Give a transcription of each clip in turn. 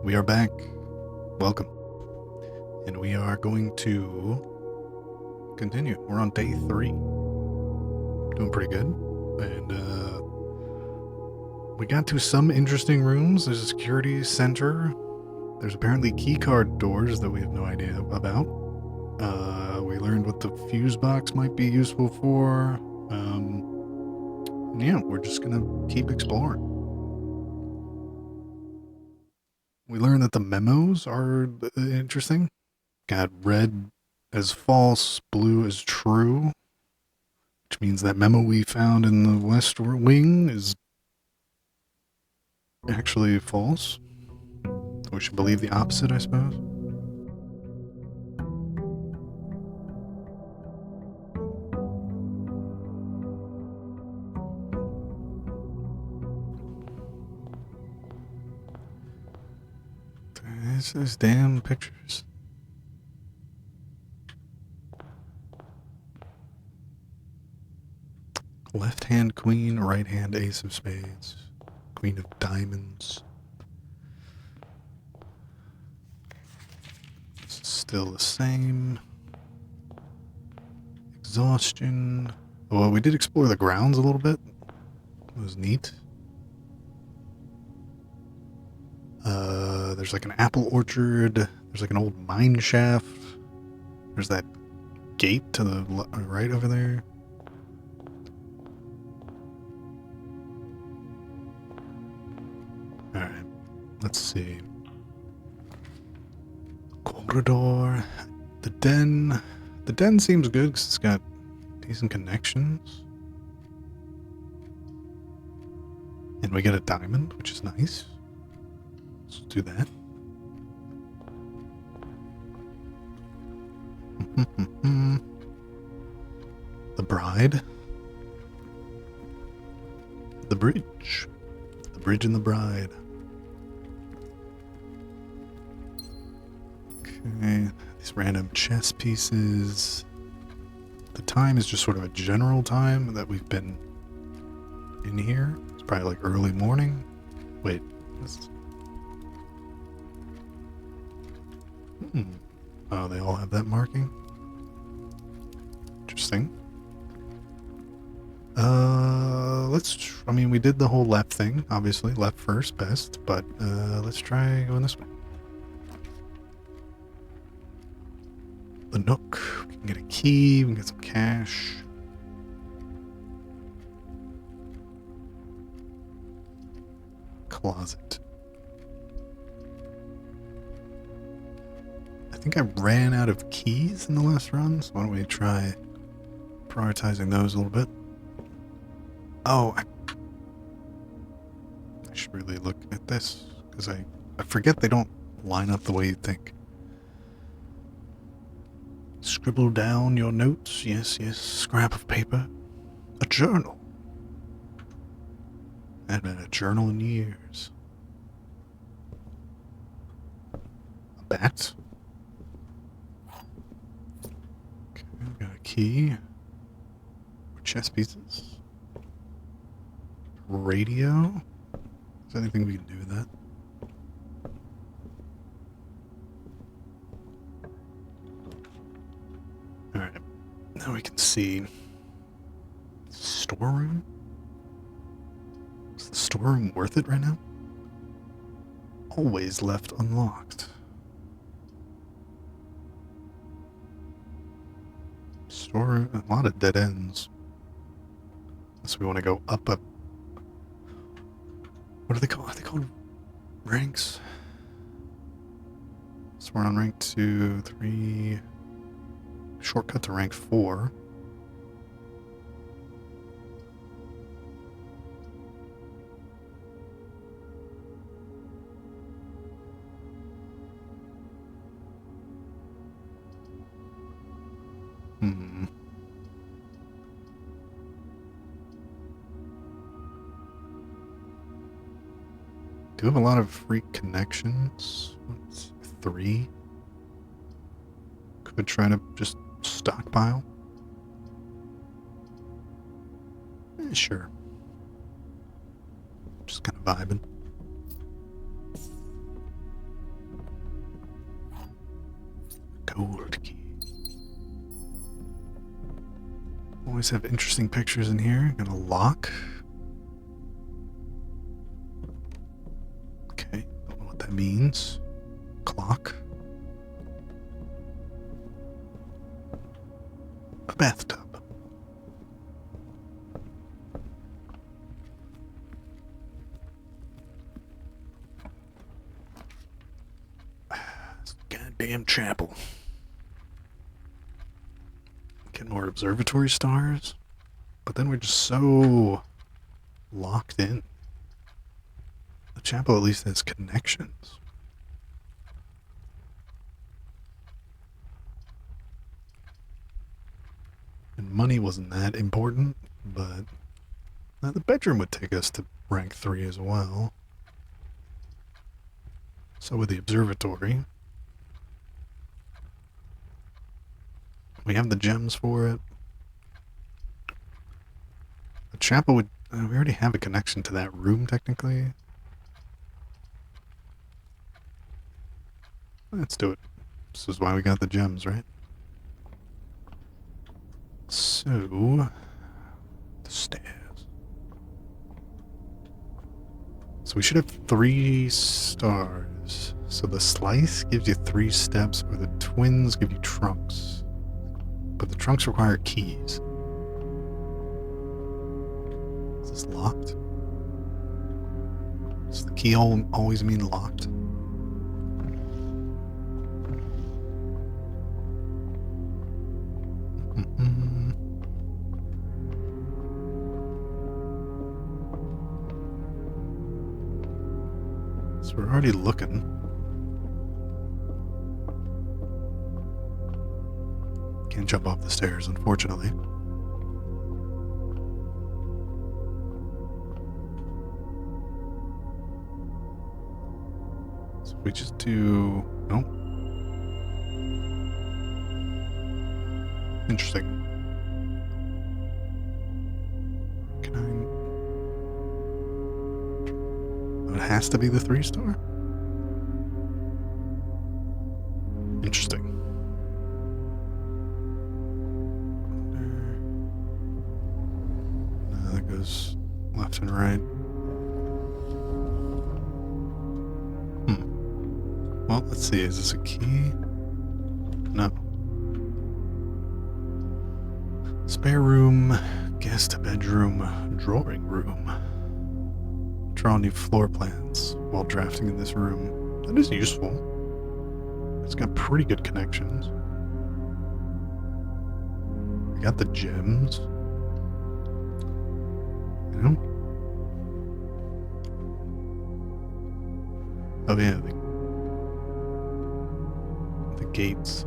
We are back. Welcome. And we are going to continue. We're on day 3. Doing pretty good. And we got to some interesting rooms. There's a security center. There's apparently keycard doors that we have no idea about. We learned what the fuse box might be useful for. Yeah, we're just gonna keep exploring. We learned that the memos are interesting. Got red as false, blue as true, which means that memo we found in the west wing is actually false. We should believe the opposite, I suppose. There's those damn pictures. Left hand queen, right hand ace of spades, queen of diamonds. Still the same. Exhaustion. Well, we did explore the grounds a little bit. It was neat. There's like an apple orchard. There's like an old mine shaft. There's that gate to the right over there. Alright, let's see. Corridor. The den. The den seems good because it's got decent connections. And we get a diamond, which is nice. Let's do that. The bride. The bridge. The bridge and the bride. Okay, these random chess pieces. The time is just sort of a general time that we've been in here. It's probably like early morning. Wait, what's... Oh, they all have that marking? Interesting. I mean, we did the whole left thing, obviously. Left first, best, but let's try going this way. The Nook. We can get a key, we can get some cash. Closet. I think I ran out of keys in the last run, so why don't we try prioritizing those a little bit. Oh, I should really look at this, because I forget they don't line up the way you'd think. Scribble down your notes. Yes, yes. Scrap of paper. A journal. I haven't had a journal in years. A bat. Okay, we got a key. Chess pieces. Radio. Is there anything we can do with that? Alright. Now we can see. Storeroom? Is the storeroom worth it right now? Always left unlocked. Storeroom, a lot of dead ends. Unless we want to go up a... What are they called? Are they called ranks? So we're on rank 2, 3... Shortcut to rank 4. Do have a lot of free connections. What's 3? Could try to just stockpile. Sure. Just kind of vibing. Always have interesting pictures in here. Got a lock. Okay, don't know what that means. Clock. A bathtub. This goddamn chapel. Get more observatory stars. But then we're just so locked in. The chapel at least has connections. And money wasn't that important, but the bedroom would take us to rank 3 as well. So would the observatory. We have the gems for it. The chapel would... we already have a connection to that room, technically. Let's do it. This is why we got the gems, right? So... the stairs. So we should have 3 stars. So the slice gives you 3 steps, or the twins give you trunks. But the trunks require keys. Is this locked? Does the key always mean locked? So we're already looking. Can't jump off the stairs, unfortunately. So we just do... Nope. Interesting. Can I... It has to be the 3-star? Interesting. That goes left and right. Well, let's see. Is this a key? No. Spare room, guest bedroom, drawing room. Draw new floor plans while drafting in this room. That is useful. It's got pretty good connections. I got the gems. You know? Oh yeah, the gates.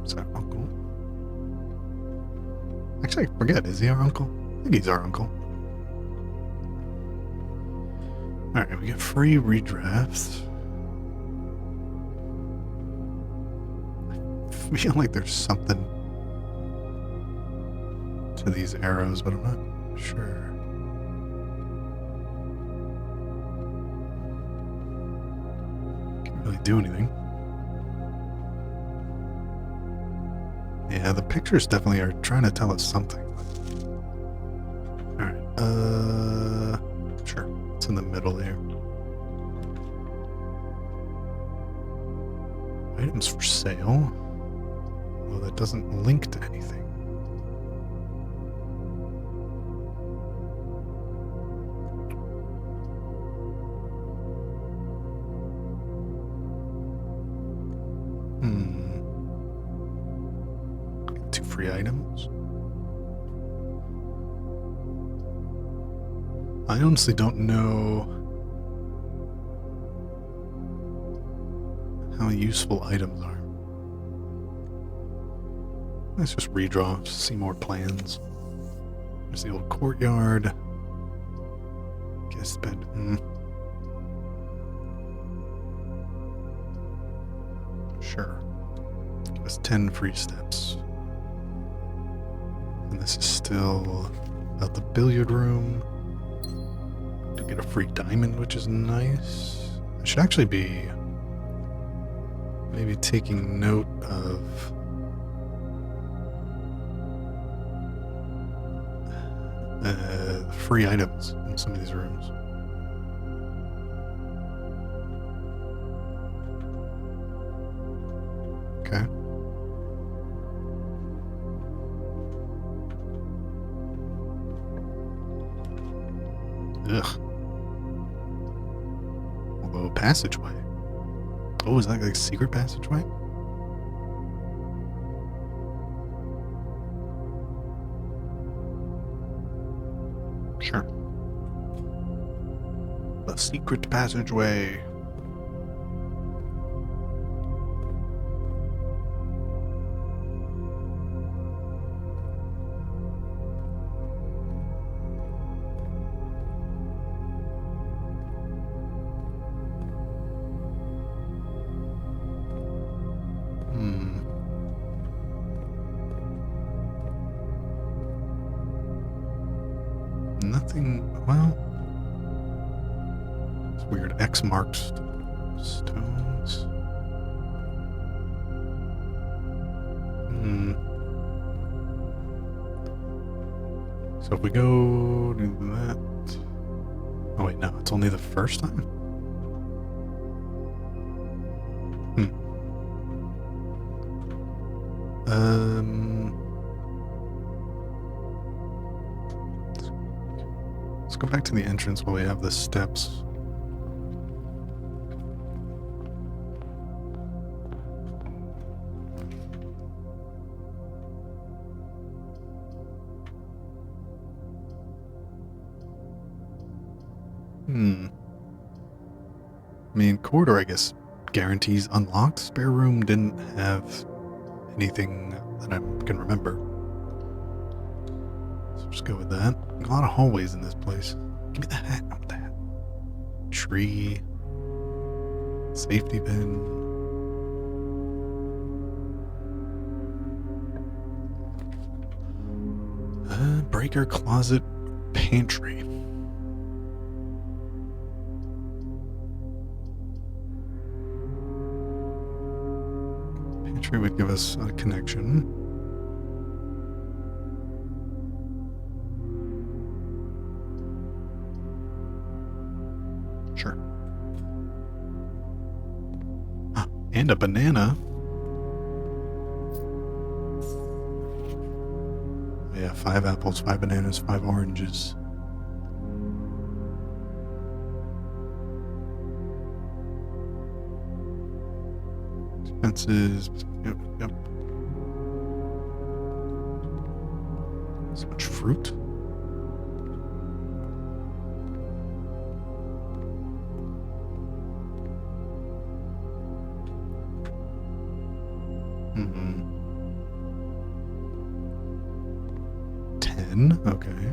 Is that uncle? Actually, I forget. Is he our uncle? I think he's our uncle. Alright, we get free redrafts. I feel like there's something to these arrows, but I'm not sure. Can't really do anything. Yeah, the pictures definitely are trying to tell us something. Alright, sure. It's in the middle here. Items for sale. Well, that doesn't link to anything. Get 2 free items. I honestly don't know how useful items are. Let's just redraw, see more plans. There's the old courtyard. Guest bed. Sure. Give us 10 free steps. And this is still about the billiard room. Get a free diamond, which is nice. I should actually be maybe taking note of free items in some of these rooms. Okay. Ugh. Although passageway. Oh, is that like a secret passageway? Sure. The secret passageway. Nothing. Well, it's weird. X marked stones. So if we go do that. Oh wait, no, it's only the first time. Let's go back to the entrance while we have the steps. I mean, corridor, I guess, guarantees unlocked. Spare room didn't have anything that I can remember. So just go with that. A lot of hallways in this place. Give me the hat. I want the hat. Tree. Safety bin. Breaker, closet, pantry. Pantry would give us a connection. Sure. Ah, and a banana. Yeah, 5 apples, 5 bananas, 5 oranges. Expenses. Yep. So much fruit. Okay.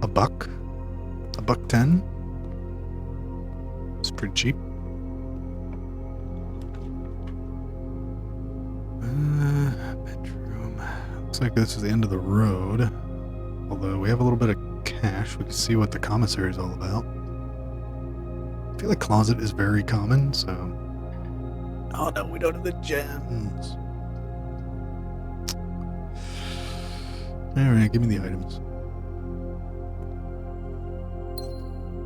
A buck? $1.10? It's pretty cheap. Bedroom. Looks like this is the end of the road. Although we have a little bit of cash. We can see what the commissary is all about. I feel like closet is very common, so... Oh no, we don't have the gems. Alright, give me the items.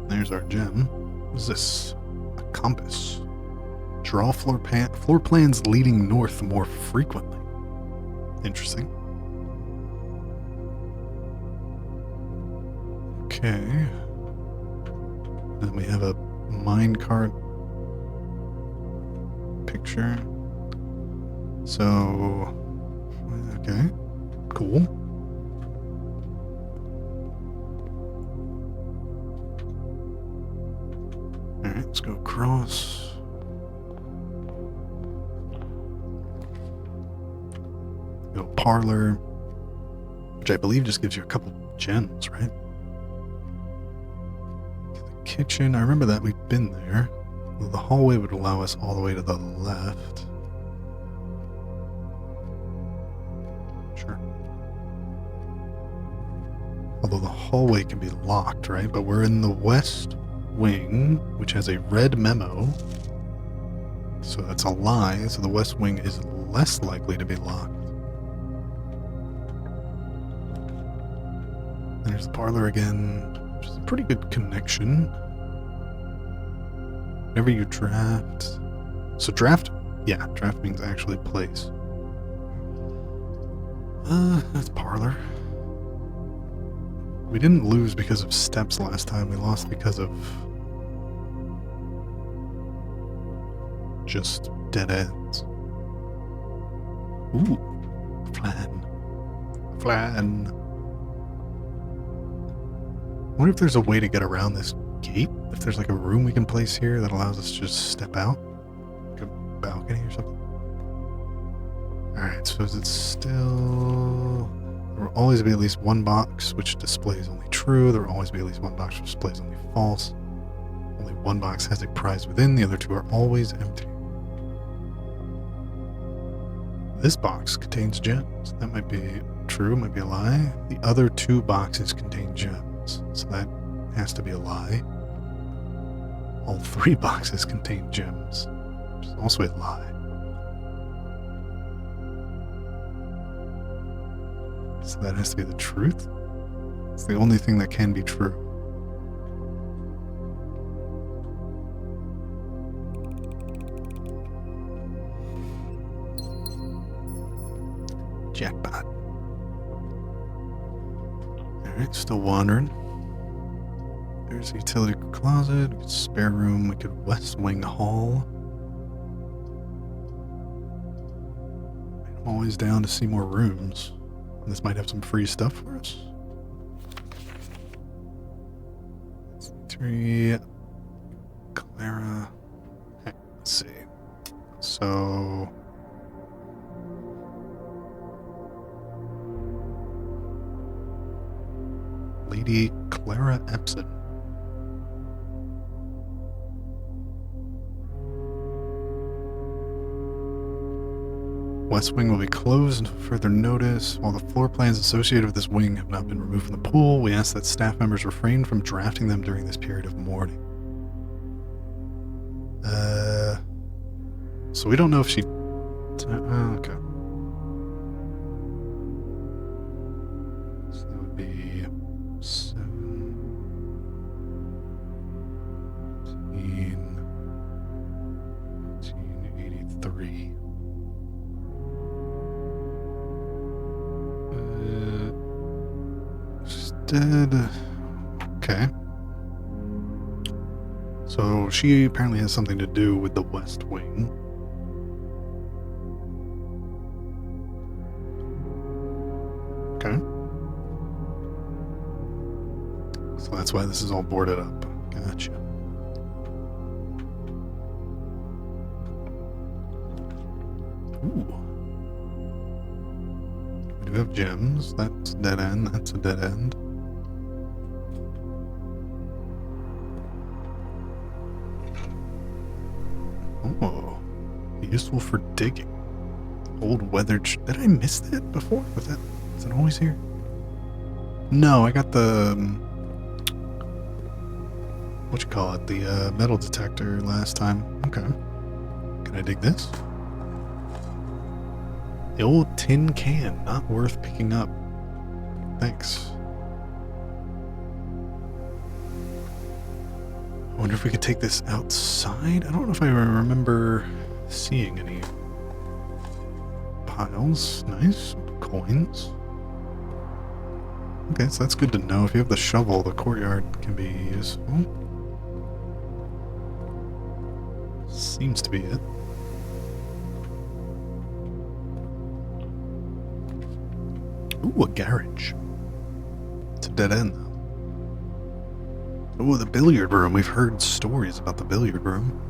There's our gem. What is this? A compass. Draw floor plans leading north more frequently. Interesting. Okay. Then we have a minecart picture. So, okay, cool. Alright, let's go across. Go parlor, which I believe just gives you a couple gems, right? The kitchen, I remember that we've been there. Well, the hallway would allow us all the way to the left. Sure. Although the hallway can be locked, right? But we're in the west wing, which has a red memo. So that's a lie. So the west wing is less likely to be locked. There's the parlor again, which is a pretty good connection. Whenever you draft... So draft? Yeah, draft means actually place. That's parlor. We didn't lose because of steps last time. We lost because of just dead ends. Ooh, flan. Flan. I wonder if there's a way to get around this gate? If there's like a room we can place here that allows us to just step out? Like a balcony or something? Alright, so is it still... There will always be at least one box which displays only true. There will always be at least one box which displays only false. Only one box has a prize within. The other two are always empty. This box contains gems. That might be true, might be a lie. The other two boxes contain gems. So that has to be a lie. All three boxes contain gems, which is also a lie. So that has to be the truth? It's the only thing that can be true. Jackpot. Alright, still wandering. There's a utility closet, spare room, we could west wing hall. I'm always down to see more rooms. And this might have some free stuff for us. 3 Clara. Okay, let's see. So Lady Clara Epson. West wing will be closed until further notice. While the floor plans associated with this wing have not been removed from the pool, we ask that staff members refrain from drafting them during this period of mourning. So we don't know if she... okay. So that would be 1983. She's dead. Okay. So she apparently has something to do with the West Wing. Okay. So that's why this is all boarded up. Gotcha. Ooh. We do have gems. That's a dead end. That's a dead end. Oh. Useful for digging. Old weathered... Did I miss that before? Was it always here? No, I got the... what you call it? The metal detector last time. Okay. Can I dig this? The old tin can, not worth picking up. Thanks. I wonder if we could take this outside? I don't know if I remember seeing any piles. Nice. Coins. Okay, so that's good to know. If you have the shovel, the courtyard can be useful. Seems to be it. Ooh, a garage. It's a dead end, though. Ooh, the billiard room. We've heard stories about the billiard room.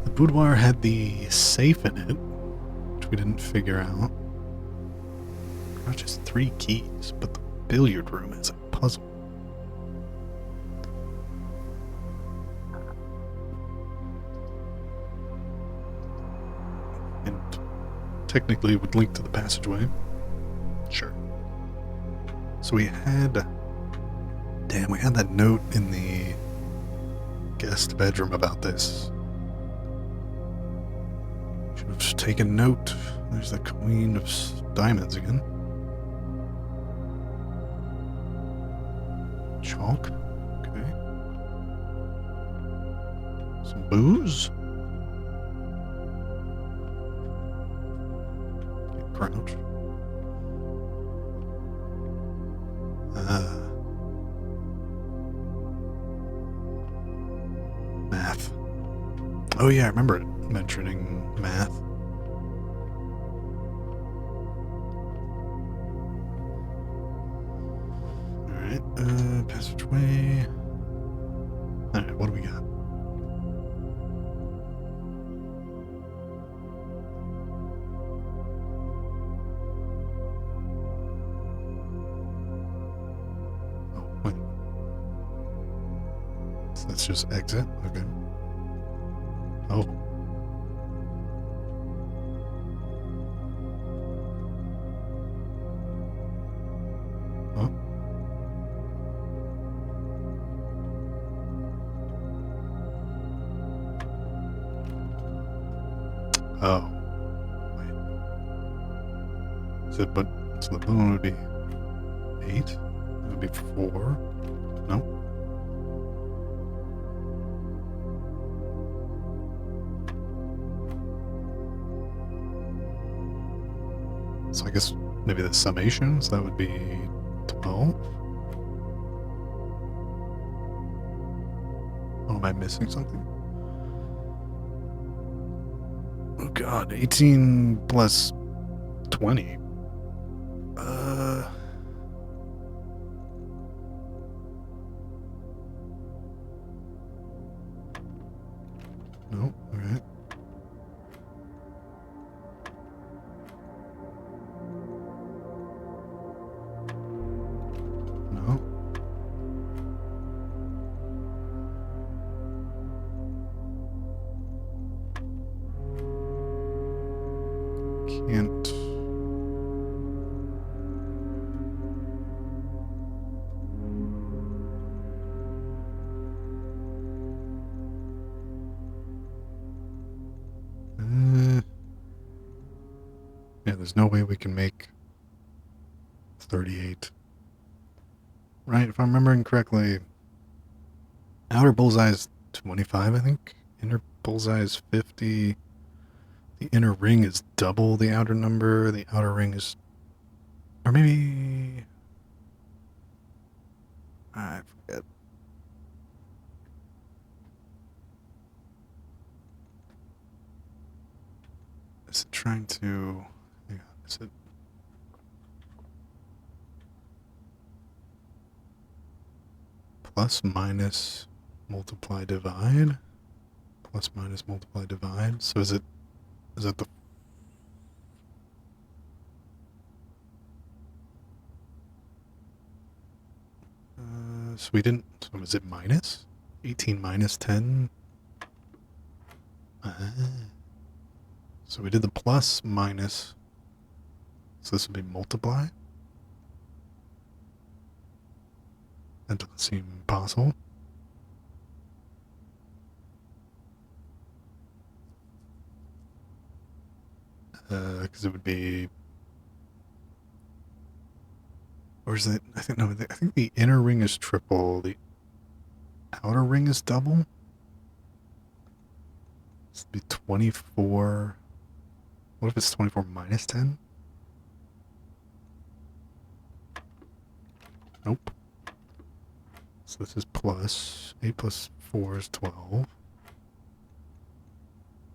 The boudoir had the safe in it, which we didn't figure out. Not just 3 keys, but the billiard room is a puzzle. And technically it would link to the passageway. Sure. So we had Damn, we had that note in the guest bedroom about this. Should have taken note. There's the Queen of Diamonds again. Chalk. Okay. Some booze. Crouch. Math. Oh yeah, I remember mentioning math. Alright, passageway. Alright, what do we got? Oh, wait. So that's just exit? Okay. Oh. Oh. Oh. Wait. So, so the balloon would be 8? It would be 4? No? So I guess maybe the summation, so that would be 12? Oh, am I missing something? Oh god, 18 plus 20. No, alright. No. Can't. Yeah, there's no way we can make 38. Right, if I'm remembering correctly, outer bullseye is 25, I think. Inner bullseye is 50. The inner ring is double the outer number. The outer ring is... Or maybe... I forget. Is it trying to... Hang on, is it... Plus, minus, multiply, divide? Plus, minus, multiply, divide? So is it... Is that the... so we didn't... So is it minus? 18 minus 10? So we did the plus, minus... So this would be multiply? That doesn't seem possible. Because it would be... Or is it... I think, no, I think the inner ring is triple. The outer ring is double? This would be 24... What if it's 24 minus 10? Nope. So this is plus. 8 plus 4 is 12.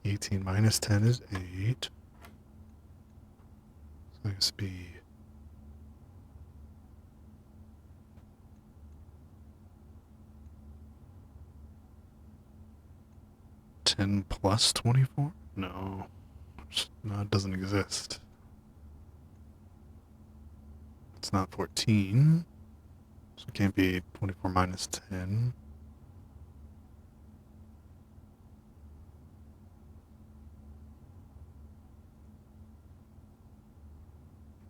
18 minus 10 is 8. So this would be... $10 plus 24? No. No, it doesn't exist. It's not 14. So it can't be 24 minus 10.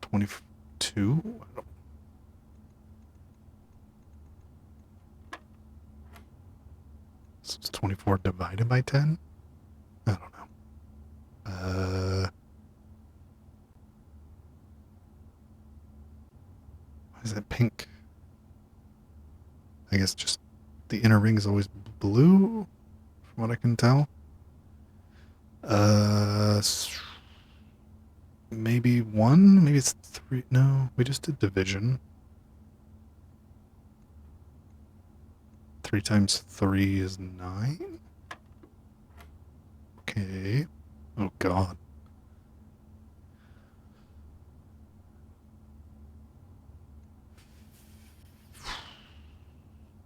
22? It's 24 divided by 10? I don't know. Why is that pink? I guess just the inner ring is always blue, from what I can tell. Maybe 1? Maybe it's 3? No, we just did division. 3 times 3 is 9? Okay. Oh, God.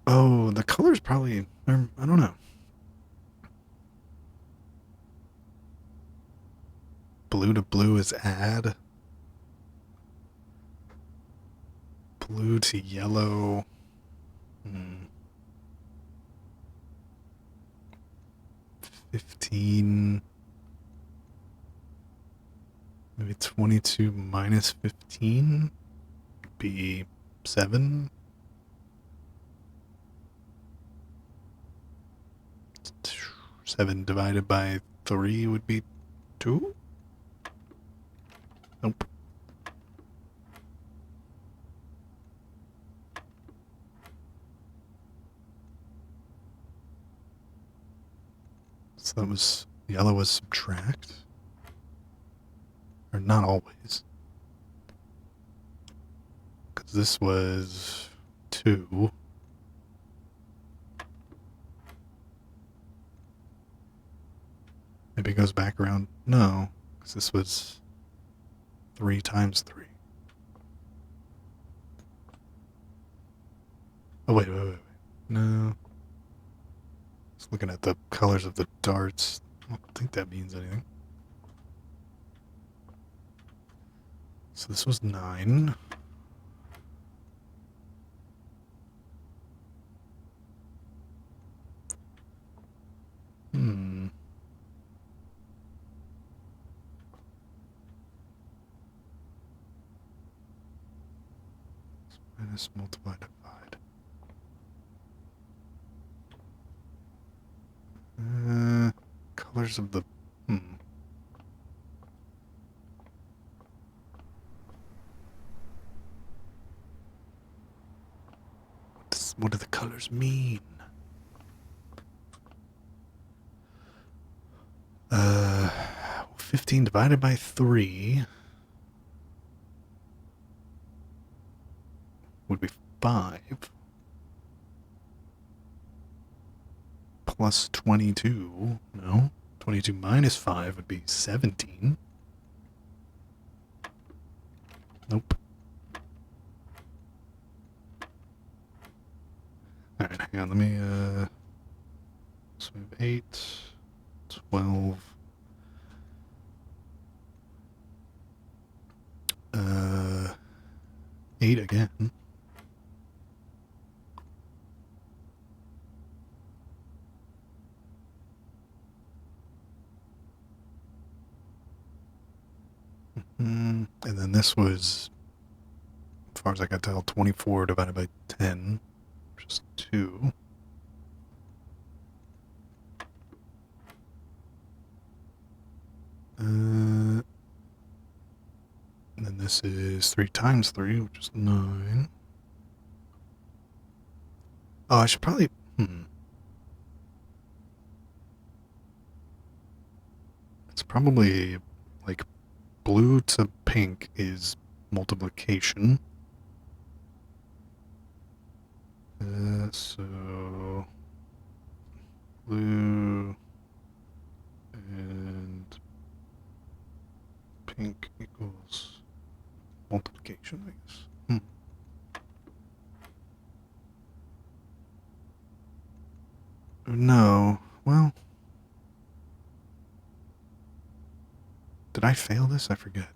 Oh, the color's probably... I don't know. Blue to blue is add. Blue to yellow. 15. Maybe 22 minus 15 would be 7. 7 divided by 3 would be 2? Nope. So that was... Yellow was subtract. Or not always. Because this was 2. Maybe it goes back around. No, because this was 3 times 3. Oh, wait. No. Just looking at the colors of the darts. I don't think that means anything. So this was 9. Minus, multiply, divide. Colors of the... What do the colors mean? 15 divided by 3 would be 5. Plus 22. No. 22 minus 5 would be 17. Nope. Alright, hang on. Let me, so we have 8, 12, 8 again. And then this was, as far as I can tell, 24 divided by 10, which is 2. And then this is 3 times 3, which is 9. Oh, I should probably... It's probably, like, blue to pink is multiplication. So... Blue... and... pink equals... multiplication, I guess. No. Well... Did I fail this? I forget.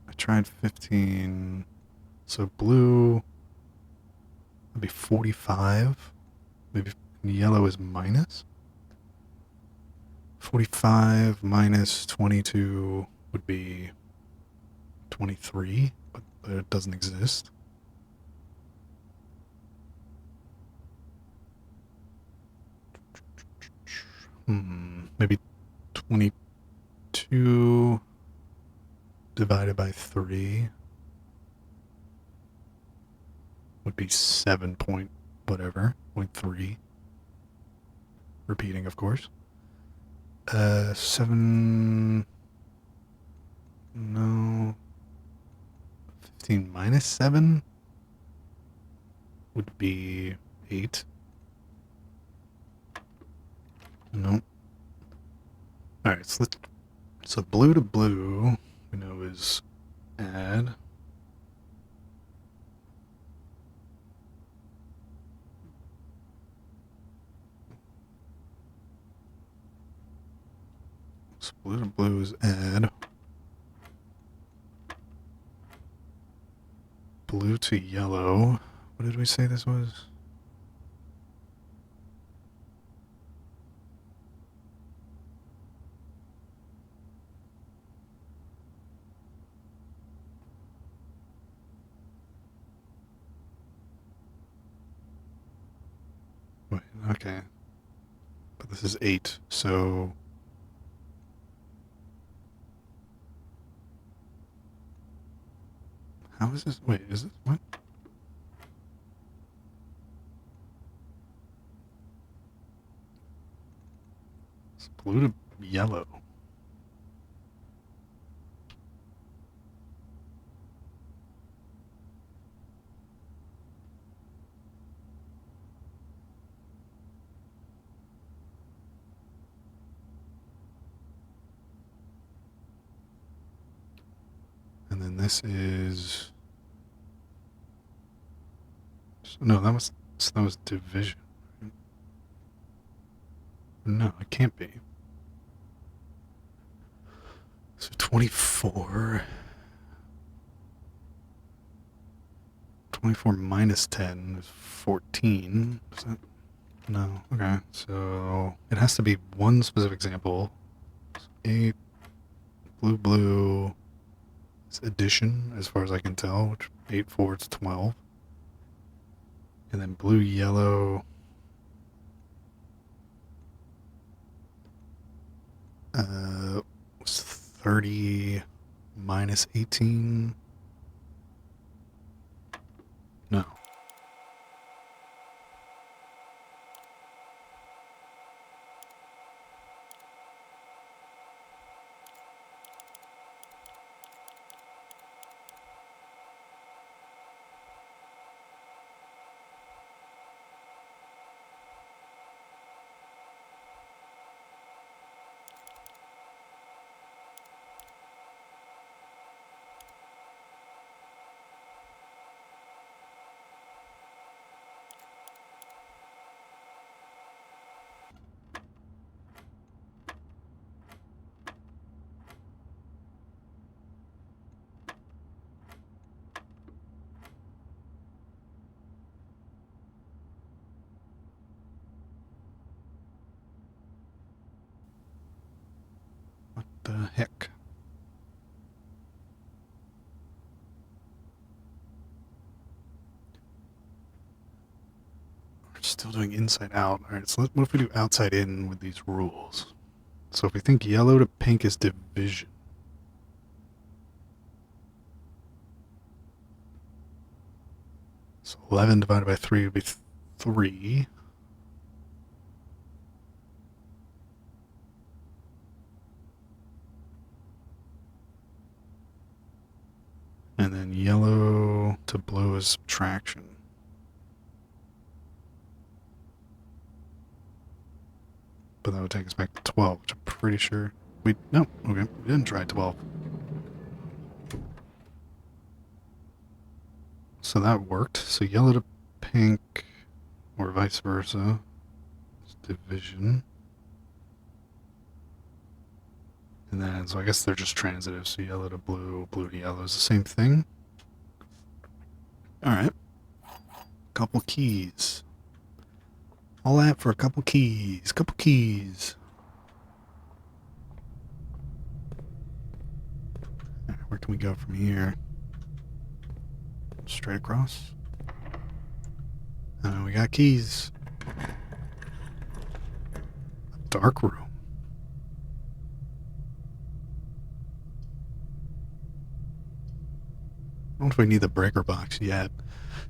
I tried 15. So blue would be 45. Maybe yellow is minus. 45 minus 22 would be 23, but it doesn't exist. Maybe 22 divided by 3 would be 7 point whatever, 0.3. Repeating, of course. 7... No... 15 minus 7 would be 8. No. Alright, so blue to blue, we know is add. So blue to blue is add. Blue to yellow. What did we say this was? Wait, okay. But this is 8, so... How is this? Wait, is this... What? It's blue to yellow. And then this is... No, that was division. No, it can't be. So 24... 24 minus 10 is 14. Is that... No, okay. So it has to be one specific example. So 8, blue, blue... It's addition, as far as I can tell, which 8, 4, it's 12. And then blue, yellow. Was 30 minus 18? No. What the heck? We're still doing inside out. Alright, so what if we do outside in with these rules? So if we think yellow to pink is division. So 11 divided by 3 would be 3. And then yellow to blue is subtraction. But that would take us back to 12, which I'm pretty sure no, okay, we didn't try 12. So that worked. So yellow to pink, or vice versa, is division. And then, so I guess they're just transitive. So yellow to blue, blue to yellow is the same thing. Alright. Couple keys. All that for a couple keys. Couple keys. Right, where can we go from here? Straight across. We got keys. dark room. I don't know if we need the breaker box yet.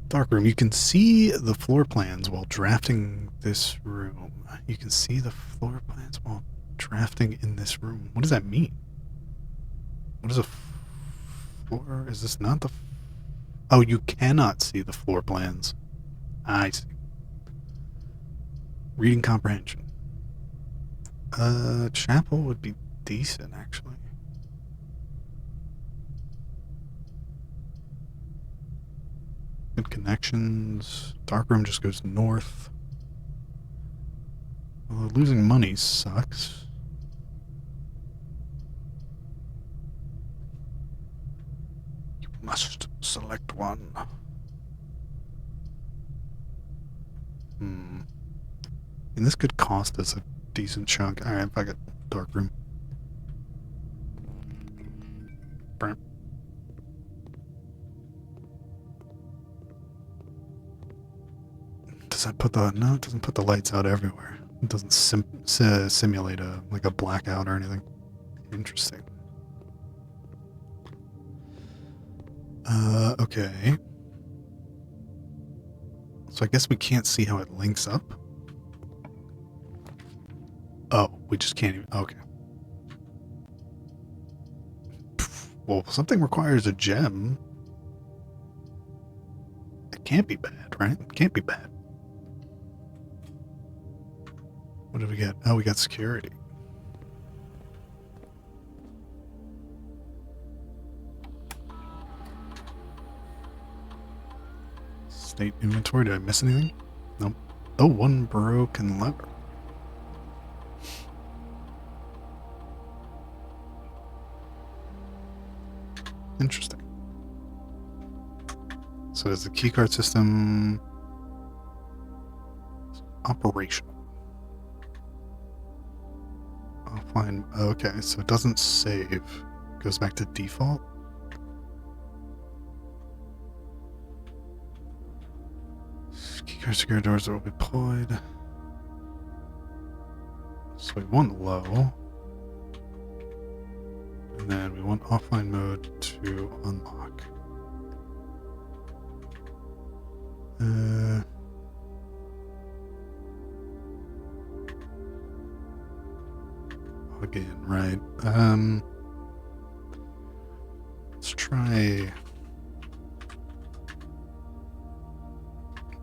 Dark room. You can see the floor plans while drafting this room. You can see the floor plans while drafting in this room. What does that mean? What is a floor? Is this not the... Oh, you cannot see the floor plans. I see. Reading comprehension. Chapel would be decent, actually. Good connections. Darkroom just goes north. Although losing money sucks. You must select one. And this could cost us a decent chunk. Alright, fuck it. Darkroom. Burn. Does that put the... No, it doesn't put the lights out everywhere. It doesn't simulate a blackout or anything. Interesting. Okay. So I guess we can't see how it links up. Oh, we just can't even... Okay. Well, something requires a gem. It can't be bad, right? It can't be bad. What did we get? Oh, we got security. State inventory. Did I miss anything? Nope. Oh, one broken lever. Interesting. So is the keycard system operational? Offline. Okay, so it doesn't save. It goes back to default. Keycard secure doors will be deployed. So we want low. And then we want offline mode to unlock. Again, right. Let's try...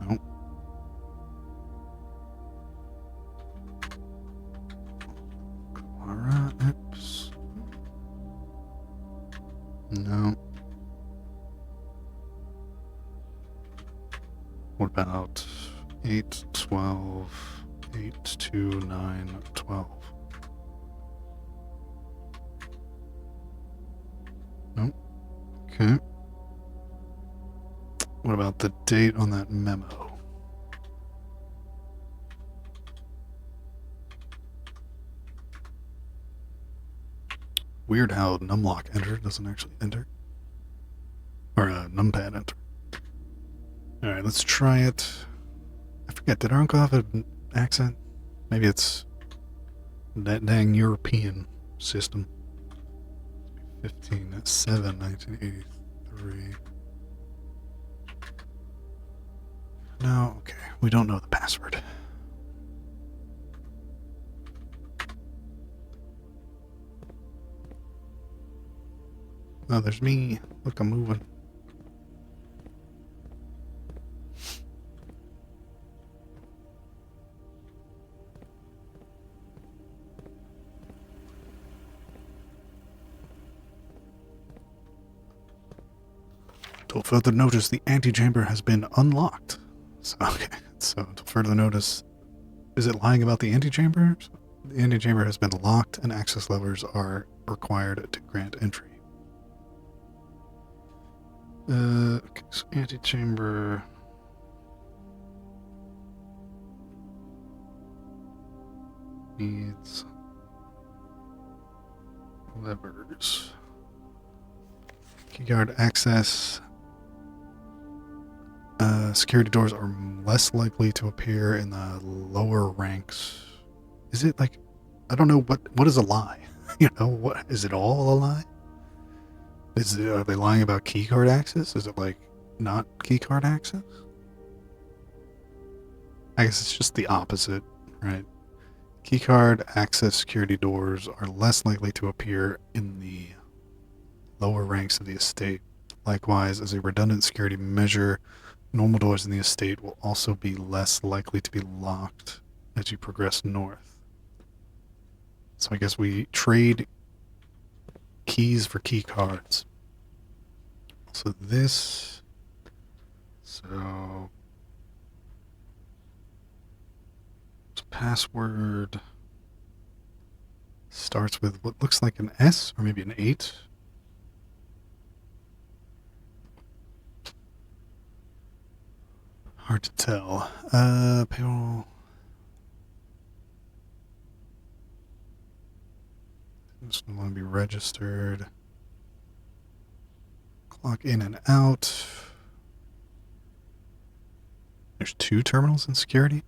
Nope. Clara apps. No. What about 8, 12, 8, 2, 9, 12? Nope. Okay. What about the date on that memo? Weird how numlock enter doesn't actually enter. Or numpad enter. Alright, let's try it. I forget, did our uncle have an accent? Maybe it's that dang European system. 15/7, 1983. No, okay. We don't know the password. Oh, there's me. Look, I'm moving. Till further notice, the antechamber has been unlocked. So, okay. So, till further notice, is it lying about the antechamber? The antechamber has been locked and access levers are required to grant entry. Okay, so antechamber. Needs levers. Keyguard access. Security doors are less likely to appear in the lower ranks. Is it like I don't know what is a lie. You know, what is it all a lie? Are they lying about keycard access? Is it like not keycard access? I guess it's just the opposite, right? Keycard access security doors are less likely to appear in the lower ranks of the estate. Likewise, as a redundant security measure, normal doors in the estate will also be less likely to be locked as you progress north. So I guess we trade keys for key cards. So this. So. Password starts with what looks like an S or maybe an 8. Hard to tell. Payroll. This no longer be registered. Clock in and out. There's 2 terminals in security?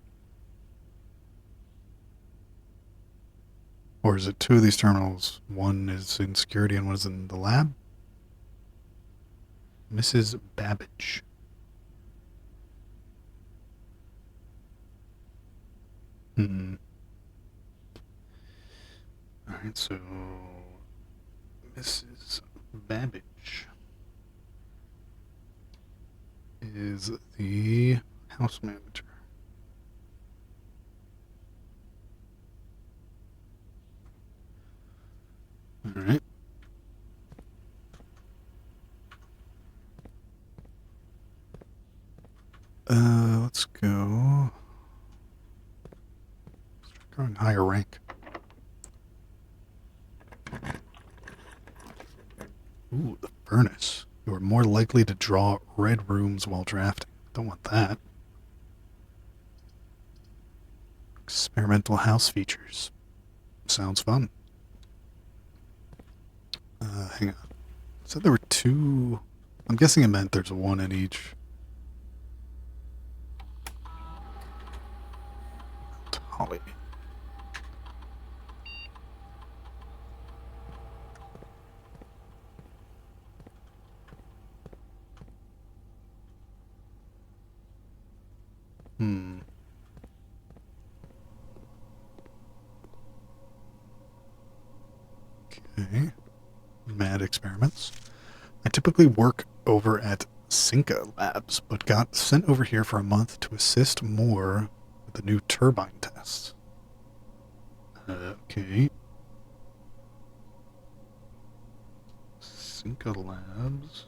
Or is it 2 of these terminals? One is in security and one is in the lab? Mrs. Babbage. Alright, so Mrs. Babbage is the house manager. Alright. Let's go. Let's try going higher rank. Ooh, the furnace. You are more likely to draw red rooms while drafting. Don't want that. Experimental house features. Sounds fun. Hang on. Said there were 2. I'm guessing it meant there's 1 in each. Holly. Okay. Mad experiments. I typically work over at Cinca Labs, but got sent over here for a month to assist more with the new turbine tests. Okay. Cinca Labs.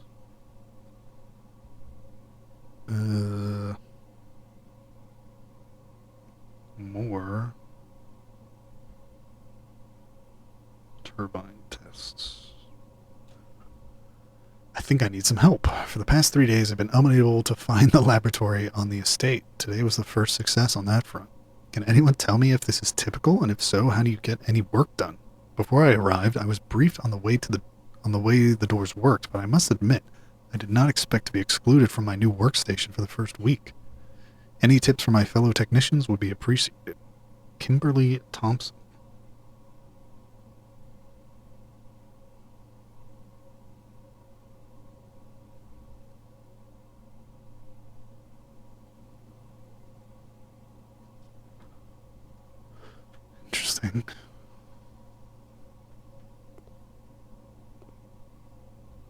More turbine tests. I think I need some help. For the past 3 days, I've been unable to find the laboratory on the estate. Today was the first success on that front. Can anyone tell me if this is typical, and if so, how do you get any work done? Before I arrived, I was briefed on the way the doors worked, but I must admit, I did not expect to be excluded from my new workstation for the first week. Any tips from my fellow technicians would be appreciated. Kimberly Thompson. Interesting.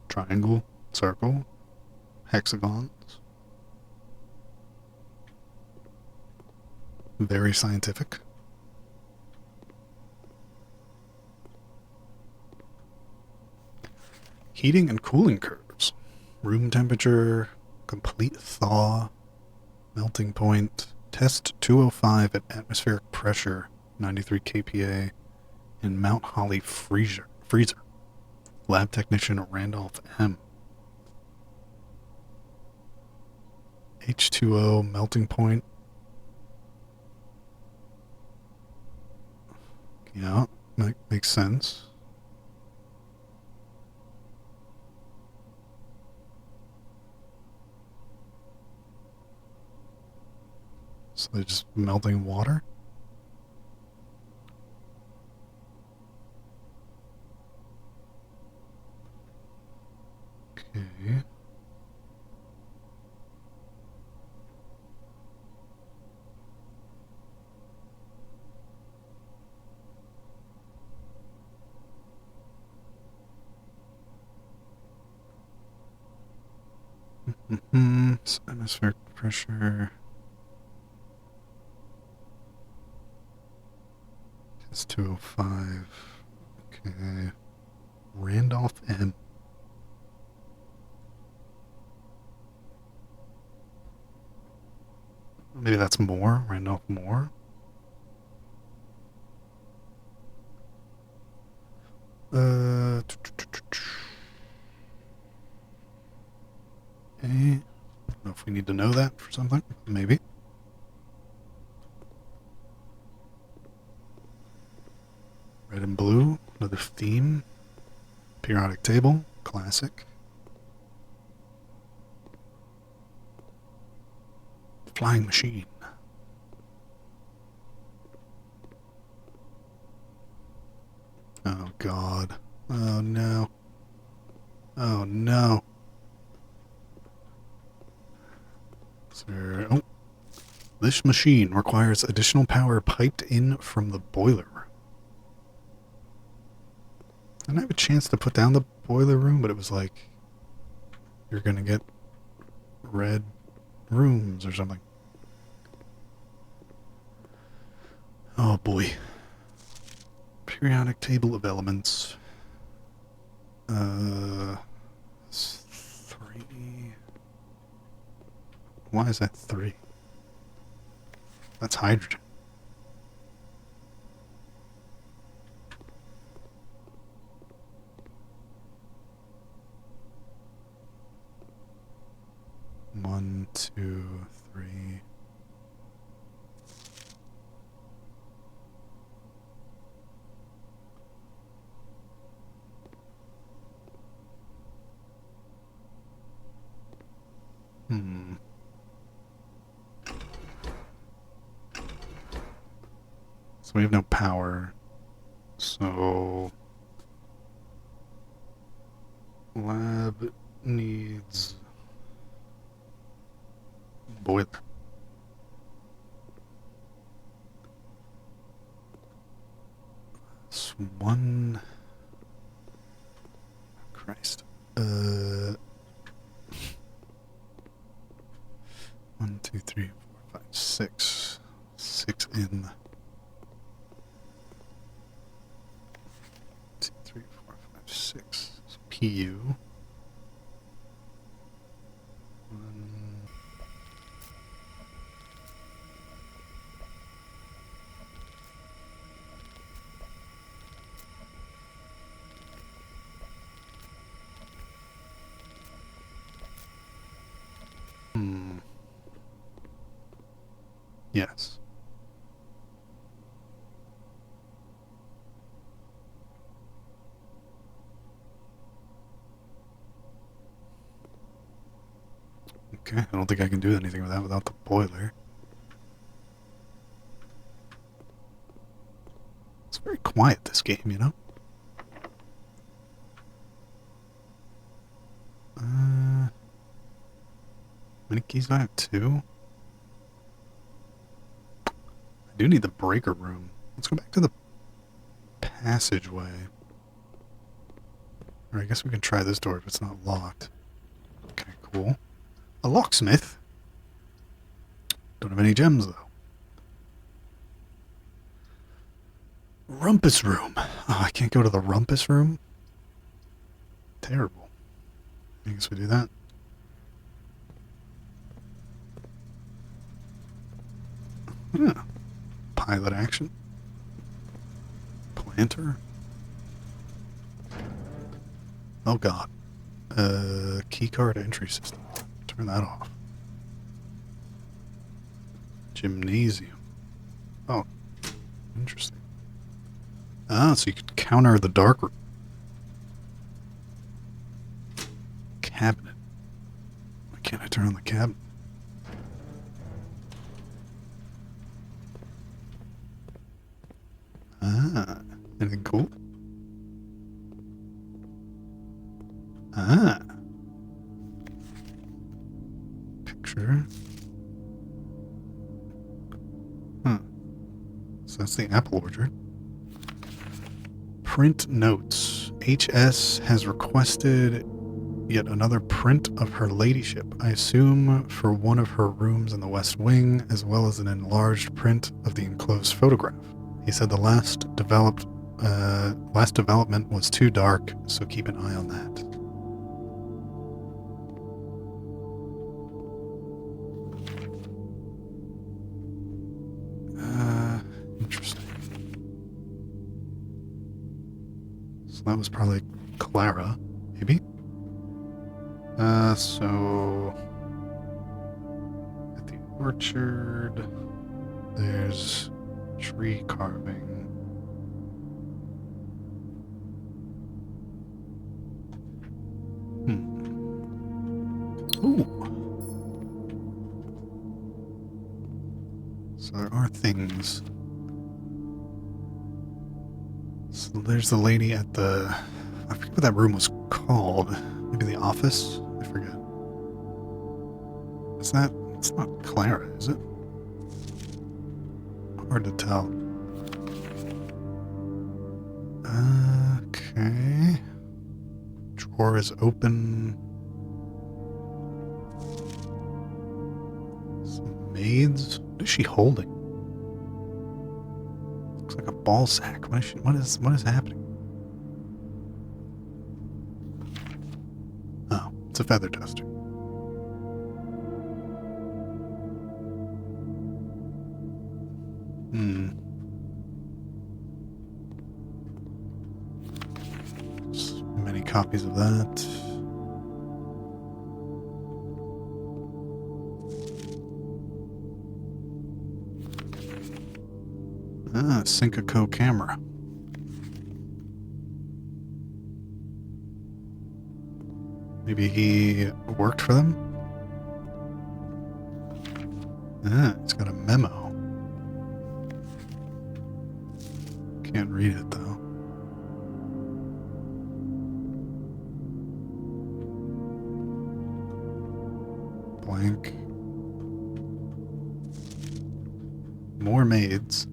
Triangle, circle, hexagons. Very scientific. Heating and cooling curves. Room temperature, complete thaw, melting point, test 205 at atmospheric pressure, 93 kPa, in Mount Holly freezer. Lab technician Randolph M. H2O melting point. Yeah, makes sense. So they're just melting water? Atmospheric pressure. It's 205. Okay. Randolph M. Maybe that's Moore. Randolph Moore. Okay. I don't know if we need to know that for something. Maybe. Red and blue. Another theme. Periodic table. Classic. Flying machine. Oh, God. Oh, no. Oh, no. Oh. This machine requires additional power piped in from the boiler. I didn't have a chance to put down the boiler room, but it was like, you're gonna get red rooms or something. Oh boy. Periodic table of elements. 3. Why is that 3? That's hydrogen. One, two, three. So we have no power. So lab needs boiler. It's one. Christ. 1, 2, 3, 4, 5, 6. 6 in. 2, 3, 4, 5, 6. So PU. 1. Yes. Okay, I don't think I can do anything with that without the boiler. It's very quiet, this game, you know? How many keys do I have? 2? I do need the breaker room. Let's go back to the passageway. Or I guess we can try this door if it's not locked. Okay, cool. A locksmith? Don't have any gems, though. Rumpus room. Oh, I can't go to the rumpus room? Terrible. I guess we do that. Yeah. Pilot action. Planter. Oh god. Keycard entry system. Turn that off. Gymnasium. Oh. Interesting. Ah, so you could counter the dark room. Cabinet. Why can't I turn on the cabinet? Ah. Anything cool? Ah. Picture. Huh. So that's the apple orchard. Print notes. HS has requested yet another print of her ladyship, I assume for one of her rooms in the West Wing, as well as an enlarged print of the enclosed photograph. He said the last development was too dark, so keep an eye on that. Interesting. So that was probably Clara, maybe? So at the orchard, there's tree carving. Ooh. So there are things. So there's the lady at the... I forget what that room was called. Maybe the office? I forget. Is that... It's not Clara, is it? Hard to tell. Okay. Drawer is open. Some maids? What is she holding? Looks like a ball sack. What is happening? Oh, it's a feather duster. Just many copies of that. Syncaco camera. Maybe he worked for them? It's got a memo. Can't read it, though. Blank. More maids.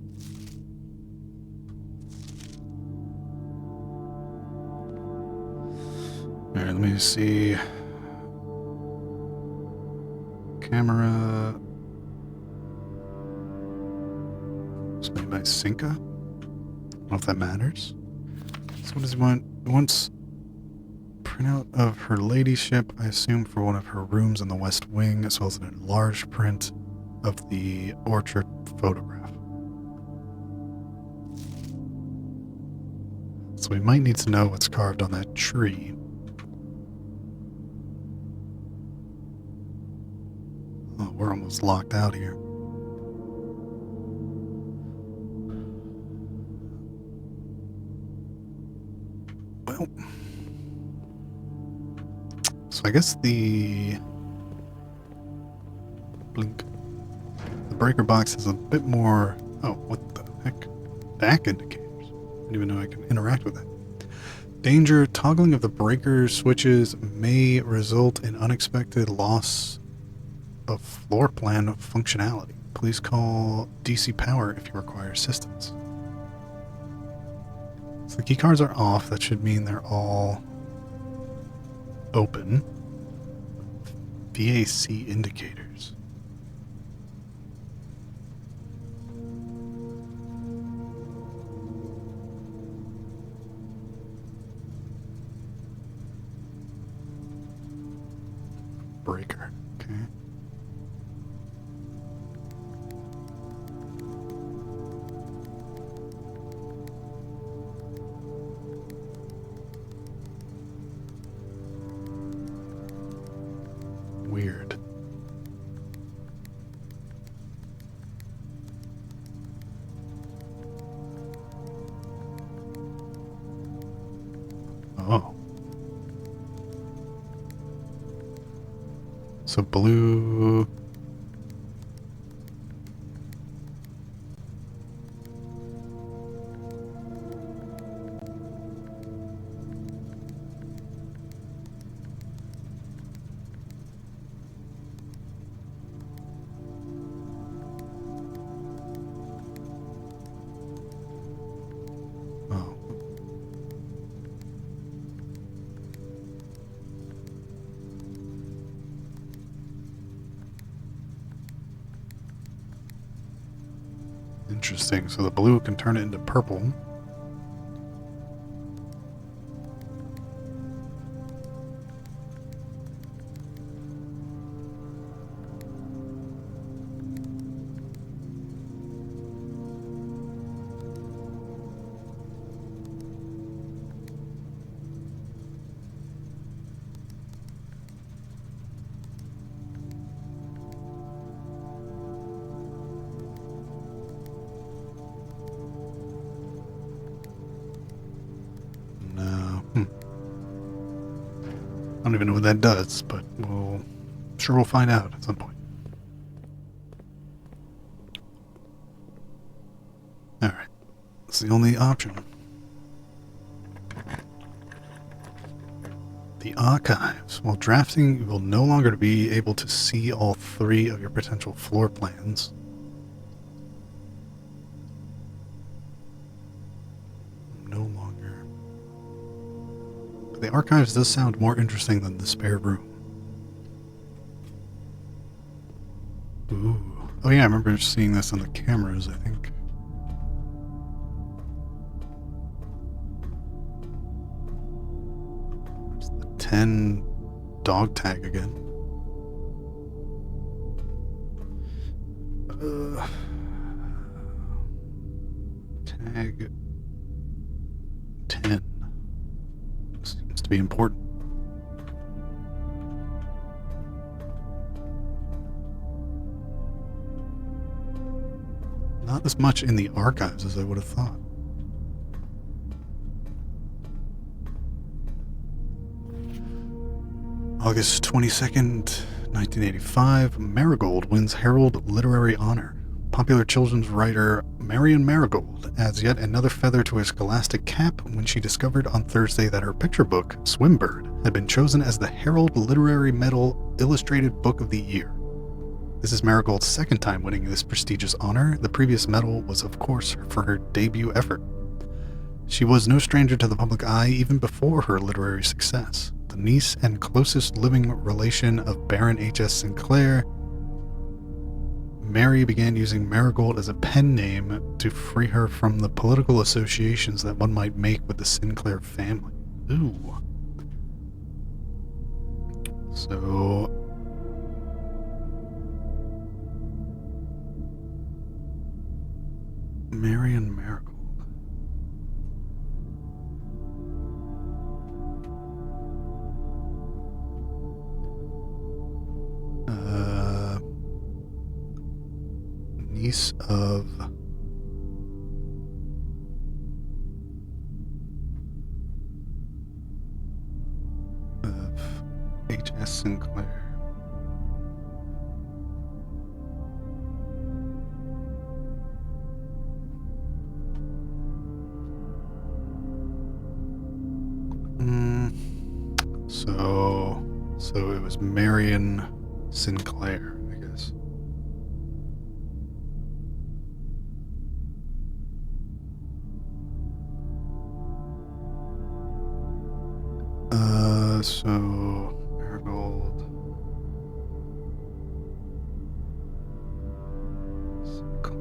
Alright, let me see. Camera. It's made by Synca. I don't know if that matters. So what does he want? He wants printout of her ladyship, I assume for one of her rooms in the West Wing, as well as an enlarged print of the orchard photograph. So we might need to know what's carved on that tree. Oh, we're almost locked out here. Well, so I guess the blink. The breaker box has a bit more. Oh, what the heck? Back indicators. I didn't even know I can interact with that. Danger: toggling of the breaker switches may result in unexpected loss of floor plan functionality. Please call DC Power if you require assistance. So the key cards are off. That should mean they're all open. VAC indicators. Breaker. Okay. Weird. Oh. So blue. Interesting. So the blue can turn it into purple. No. I don't even know what that does, but we'll find out at some point. Alright. That's the only option. The archives. While drafting, you will no longer be able to see all 3 of your potential floor plans. No longer. But the archives does sound more interesting than the spare room. Ooh. Oh yeah, I remember seeing this on the cameras, I think. It's the 10 dog tag again. Tag 10. Seems to be important. Not as much in the archives as I would have thought. August 22nd, 1985, Marigold wins Herald Literary Honor. Popular children's writer Marion Marigold adds yet another feather to her scholastic cap when she discovered on Thursday that her picture book, Swimbird, had been chosen as the Herald Literary Medal Illustrated Book of the Year. This is Marigold's second time winning this prestigious honor. The previous medal was, of course, for her debut effort. She was no stranger to the public eye even before her literary success. The niece and closest living relation of Baron H.S. Sinclair, Mary began using Marigold as a pen name to free her from the political associations that one might make with the Sinclair family. Ooh. So... Marion Marigold. Niece of H.S. Sinclair. So it was Marion Sinclair, I guess. So Marigold Sinclair.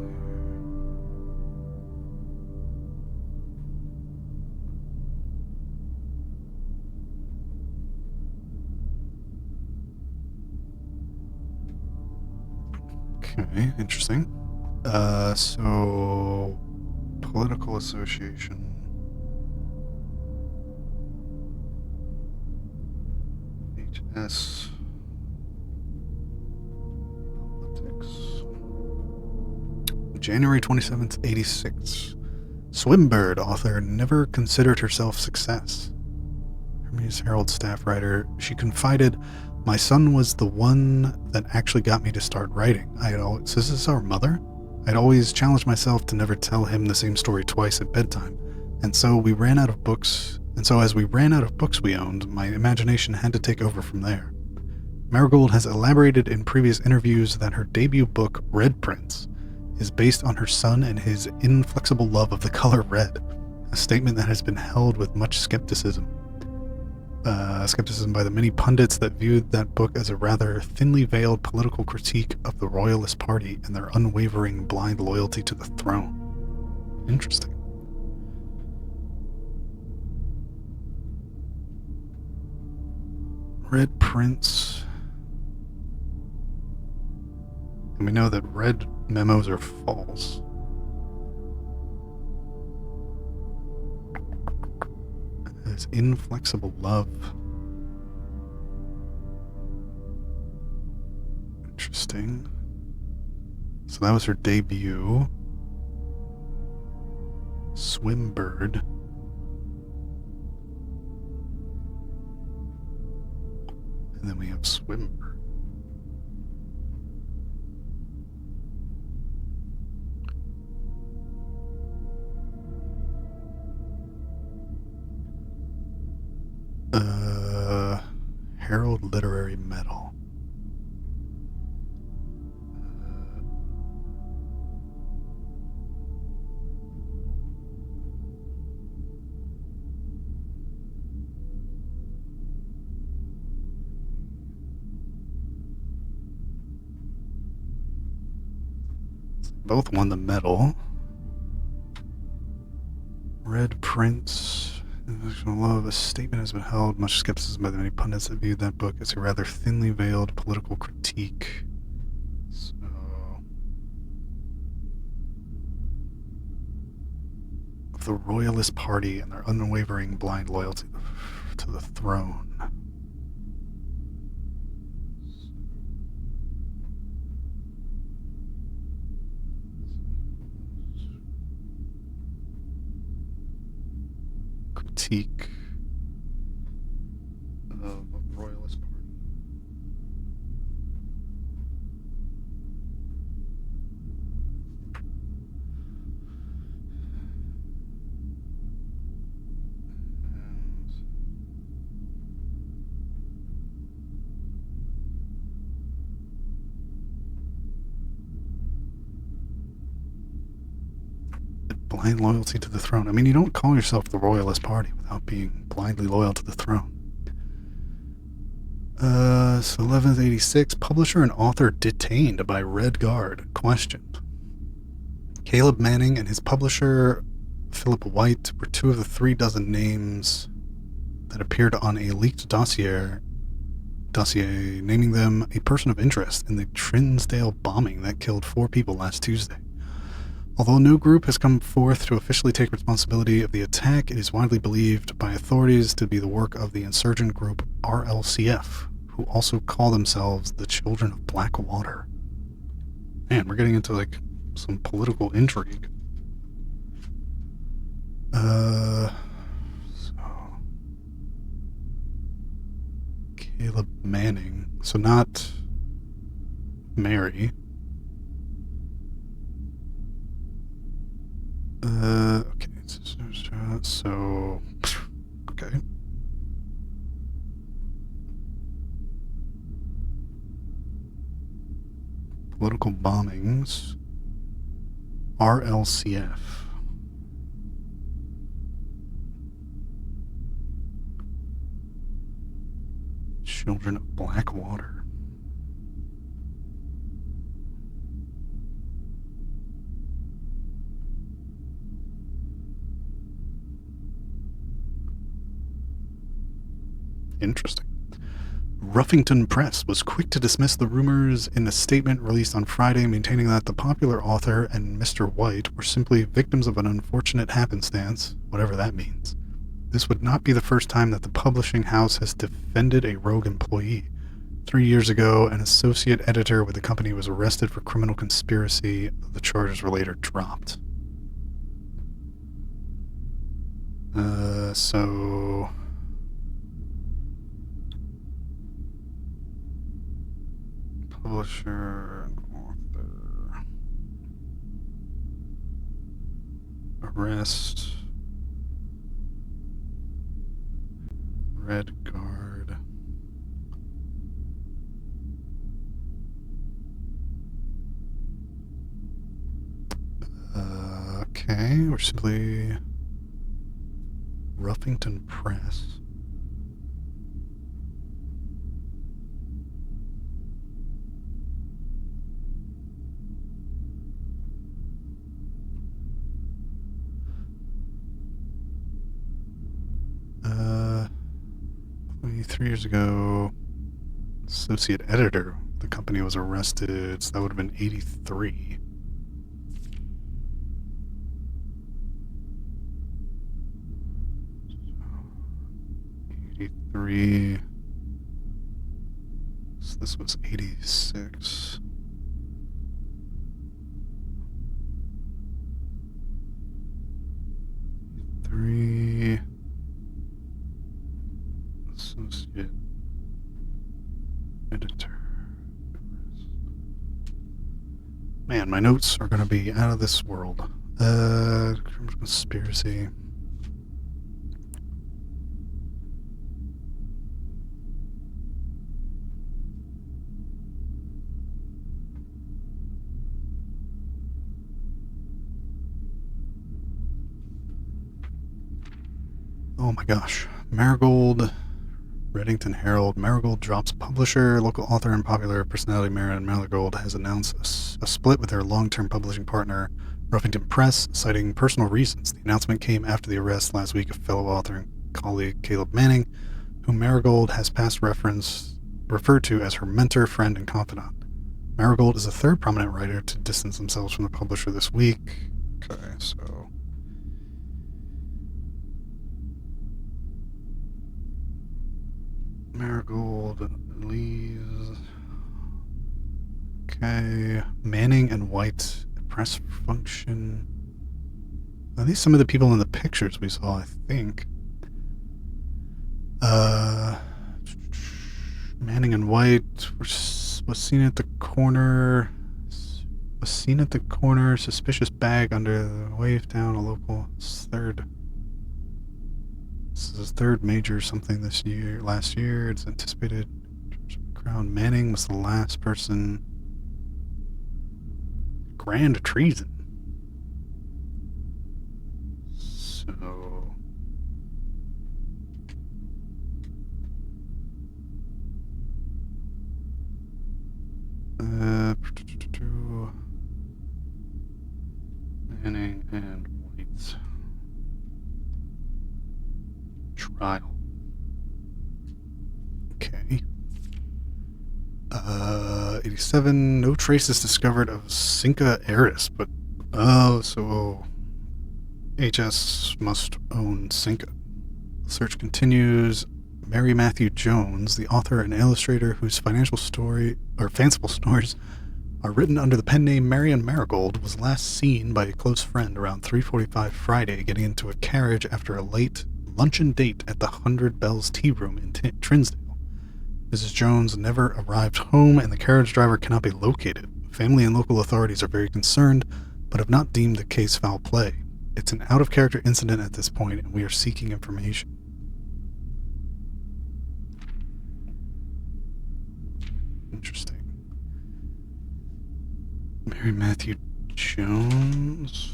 Okay, interesting. So political association. HS Politics. January 27th, 86. Swimbird author never considered herself success. Hermes Herald staff writer, she confided, "My son was the one that actually got me to start writing. Is this our mother? I'd always challenged myself to never tell him the same story twice at bedtime. And so as we ran out of books we owned, my imagination had to take over from there." Marigold has elaborated in previous interviews that her debut book, Red Prince, is based on her son and his inflexible love of the color red, a statement that has been held with much skepticism. skepticism by the many pundits that viewed that book as a rather thinly veiled political critique of the Royalist Party and their unwavering blind loyalty to the throne. Interesting. Red Prince. And we know that red memos are false. It's inflexible love. Interesting. So that was her debut. Swimbird. And then we have Swimmer. Herald Literary Medal. Both won the medal. Red Prince. Love, a statement has been held much skepticism by the many pundits that viewed that book as a rather thinly veiled political critique. So, of the Royalist Party and their unwavering blind loyalty to the throne. Critique of the Royalist Party. Blind loyalty to the throne. I mean, you don't call yourself the Royalist Party without being blindly loyal to the throne. So 1186, publisher and author detained by Red Guard, questioned. Caleb Manning and his publisher, Philip White, were two of the 36 names that appeared on a leaked dossier naming them a person of interest in the Trinsdale bombing that killed 4 people last Tuesday. Although no group has come forth to officially take responsibility of the attack, it is widely believed by authorities to be the work of the insurgent group RLCF, who also call themselves the Children of Blackwater. Man, we're getting into like some political intrigue. So Caleb Manning. So not Mary. Okay. So, okay. Political bombings. RLCF. Children of Blackwater. Interesting. Ruffington Press was quick to dismiss the rumors in a statement released on Friday, maintaining that the popular author and Mr. White were simply victims of an unfortunate happenstance, whatever that means. This would not be the first time that the publishing house has defended a rogue employee. 3 years ago, an associate editor with the company was arrested for criminal conspiracy. The charges were later dropped. So... Publisher and author. Arrest. Red Guard. Okay, we're simply Ruffington Press. 3 years ago, associate editor of the company was arrested, so that would have been 83. So this was 86. Three associate editor. Man, my notes are going to be out of this world. Conspiracy. Oh my gosh. Marigold, Reddington Herald. Marigold drops publisher. Local author and popular personality Marigold has announced a split with their long-term publishing partner, Ruffington Press, citing personal reasons. The announcement came after the arrest last week of fellow author and colleague Caleb Manning, whom Marigold has past referred to as her mentor, friend, and confidant. Marigold is the third prominent writer to distance themselves from the publisher this week. Okay, so... Marigold, Lee's... Okay, Manning and White press function. Are these some of the people in the pictures we saw, I think? Manning and White was seen at the corner. Suspicious bag under the wave down a local third. This is his third major something last year. It's anticipated. Crown Manning was the last person. Grand treason. So. Manning and White. Trial. Okay. 87. No traces discovered of Cinca heiress, but so HS must own Cinca. The search continues. Mary Matthew Jones, the author and illustrator whose fanciful stories are written under the pen name Marion Marigold, was last seen by a close friend around 3:45 Friday getting into a carriage after a late luncheon date at the 100 Bells Tea Room in Trinsdale. Mrs. Jones never arrived home and the carriage driver cannot be located. Family and local authorities are very concerned, but have not deemed the case foul play. It's an out-of-character incident at this point, and we are seeking information. Interesting. Mary Matthew Jones.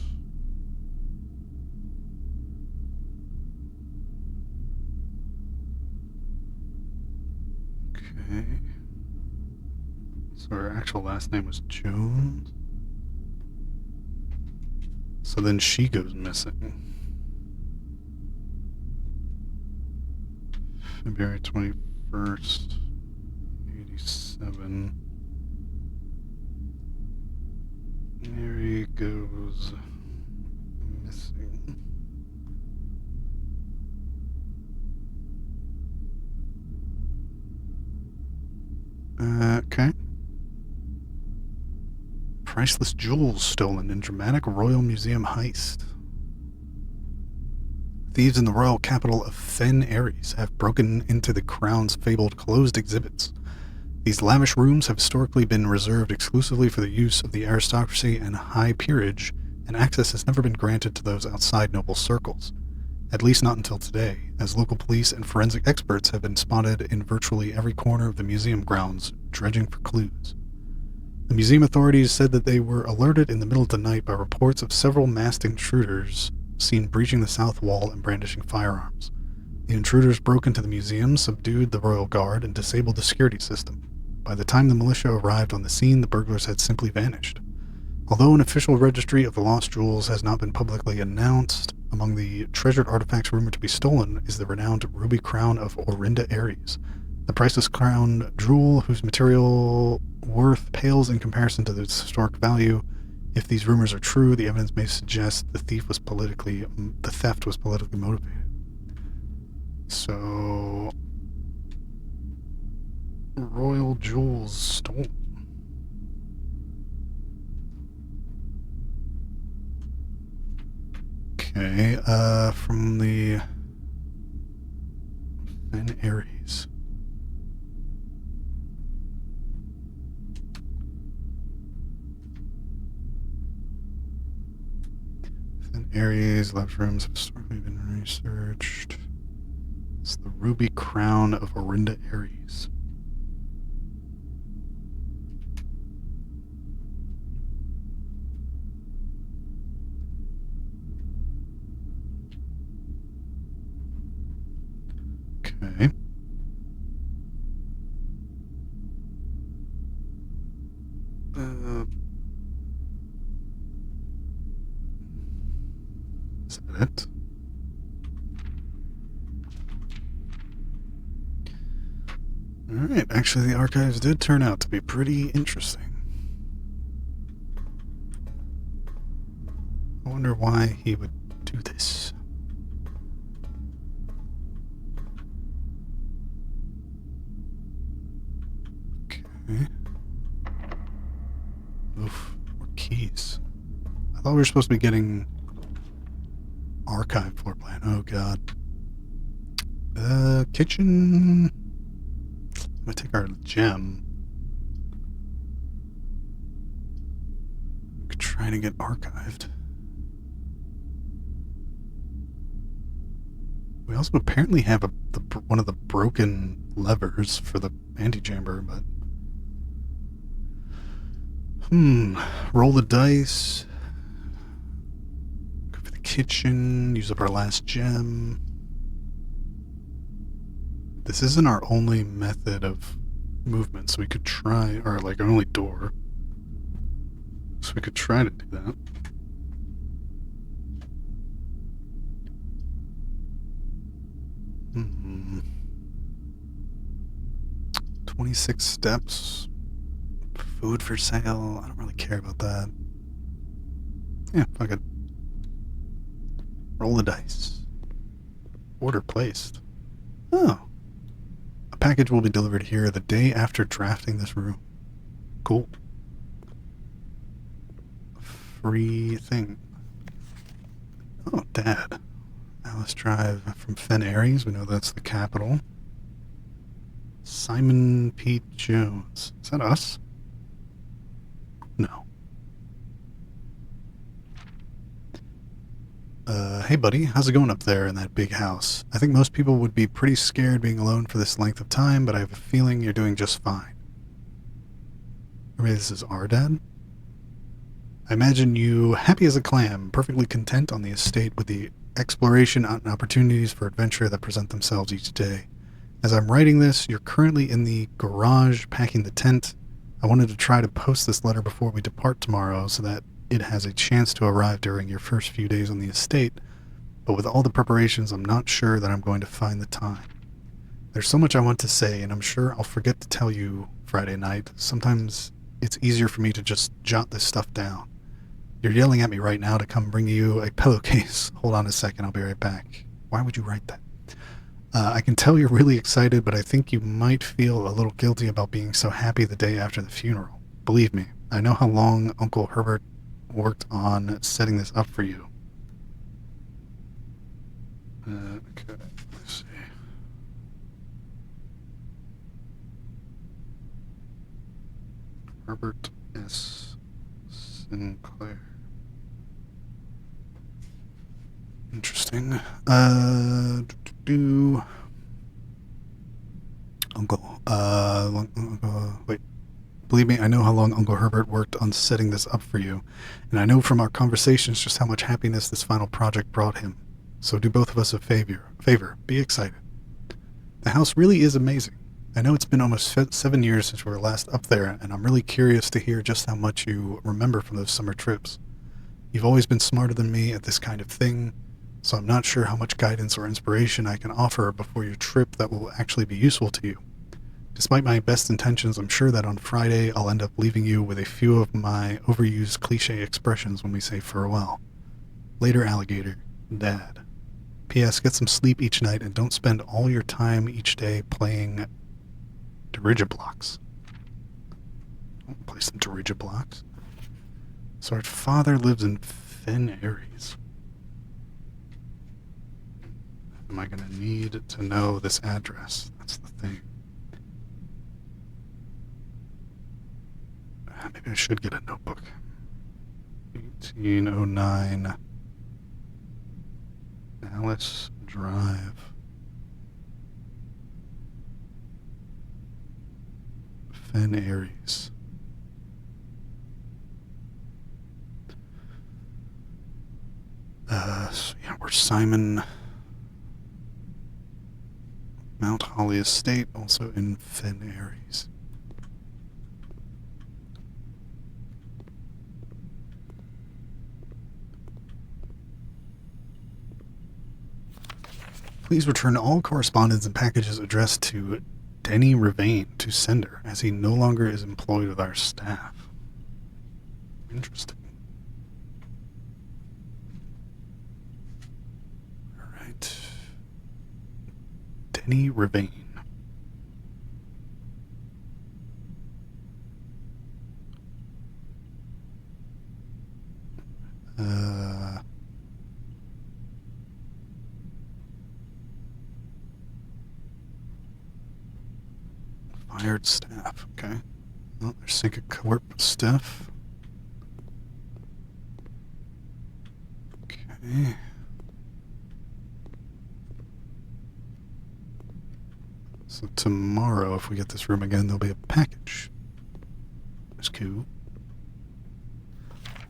Okay. So her actual last name was Jones. So then she goes missing. February 21st, 87. Mary goes missing. Okay. Priceless jewels stolen in dramatic Royal Museum heist. Thieves in the royal capital of Fen Ares have broken into the Crown's fabled closed exhibits. These lavish rooms have historically been reserved exclusively for the use of the aristocracy and high peerage, and access has never been granted to those outside noble circles. At least not until today, as local police and forensic experts have been spotted in virtually every corner of the museum grounds, dredging for clues. The museum authorities said that they were alerted in the middle of the night by reports of several masked intruders seen breaching the south wall and brandishing firearms. The intruders broke into the museum, subdued the royal guard, and disabled the security system. By the time the militia arrived on the scene, the burglars had simply vanished. Although an official registry of the lost jewels has not been publicly announced, Among the treasured artifacts rumored to be stolen is the renowned ruby crown of Orinda Ares, the priceless crown jewel whose material worth pales in comparison to its historic value. If these rumors are true, the evidence may suggest the theft was politically motivated. So, royal jewels stolen. Okay, from the Fen Ares. Fen Ares, left rooms have historically been researched. It's the ruby crown of Orinda Ares. Okay. Is that it? Alright, actually the archives did turn out to be pretty interesting. I wonder why he would do this. Okay. Oof, more keys. I thought we were supposed to be getting archive floor plan. Oh god. Kitchen. I'm gonna take our gem. We could try to get archived. We also apparently have one of the broken levers for the antechamber, but roll the dice. Go for the kitchen. Use up our last gem. This isn't our only method of movement, so we could try, or like our only door. So we could try to do that. — 26 steps. Food for sale. I don't really care about that. Yeah, fuck it. Roll the dice. Order placed. Oh. A package will be delivered here the day after drafting this room. Cool. Free thing. Oh, Dad. Alice Drive from Fen Ares. We know that's the capital. Simon P. Jones. Is that us? No. Hey buddy, how's it going up there in that big house? I think most people would be pretty scared being alone for this length of time, but I have a feeling you're doing just fine. Or maybe this is our dad? I imagine you happy as a clam, perfectly content on the estate with the exploration and opportunities for adventure that present themselves each day. As I'm writing this, you're currently in the garage packing the tent. I wanted to try to post this letter before we depart tomorrow so that it has a chance to arrive during your first few days on the estate, but with all the preparations, I'm not sure that I'm going to find the time. There's so much I want to say, and I'm sure I'll forget to tell you Friday night. Sometimes it's easier for me to just jot this stuff down. You're yelling at me right now to come bring you a pillowcase. Hold on a second, I'll be right back. Why would you write that? I can tell you're really excited, but I think you might feel a little guilty about being so happy the day after the funeral. Believe me, I know how long Uncle Herbert worked on setting this up for you. Okay, let's see. Herbert S. Sinclair. Interesting. Wait. Believe me, I know how long Uncle Herbert worked on setting this up for you, and I know from our conversations just how much happiness this final project brought him. So do both of us a favor. Be excited. The house really is amazing. I know it's been almost 7 years since we were last up there, and I'm really curious to hear just how much you remember from those summer trips. You've always been smarter than me at this kind of thing. so I'm not sure how much guidance or inspiration I can offer before your trip that will actually be useful to you. Despite my best intentions, I'm sure that on Friday I'll end up leaving you with a few of my overused cliche expressions when we say farewell. Later, alligator. Dad. P.S. Get some sleep each night and don't spend all your time each day playing dirigiblocks. Don't play some dirigiblocks. So our father lives in Fen Aries. Am I going to need to know this address? That's the thing. Maybe I should get a notebook. 1809 Alice Drive. Fen Aries. So yeah, we're Simon Mount Holly Estate, also in Fen Aries. Please return all correspondence and packages addressed to Denny Ravain to sender, as he no longer is employed with our staff. Interesting. All right. Denny Ravain. Fired staff. Okay. Well, there's Sync of Corp stuff. Okay. So tomorrow, if we get this room again, there'll be a package. That's cool.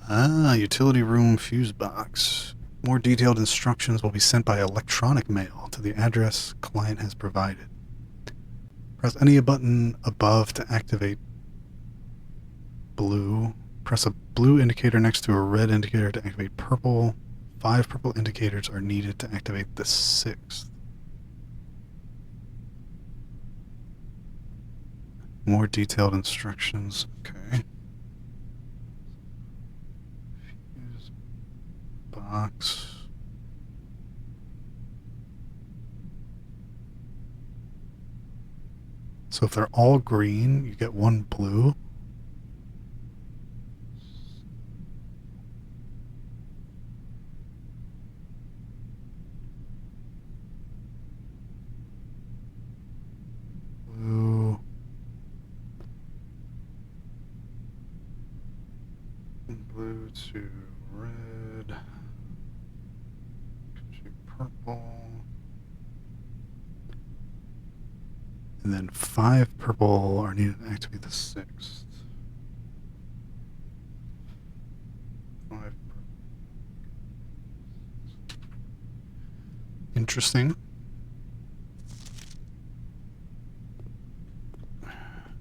Ah, utility room fuse box. More detailed instructions will be sent by electronic mail to the address client has provided. Press any button above to activate blue. Press a blue indicator next to a red indicator to activate purple. 5 purple indicators are needed to activate the 6th. More detailed instructions. Okay. Fuse box. So if they're all green, you get 1 blue. Blue. Blue to red. To purple. And then 5 purple are needed to activate the 6th. 5 purple. Interesting.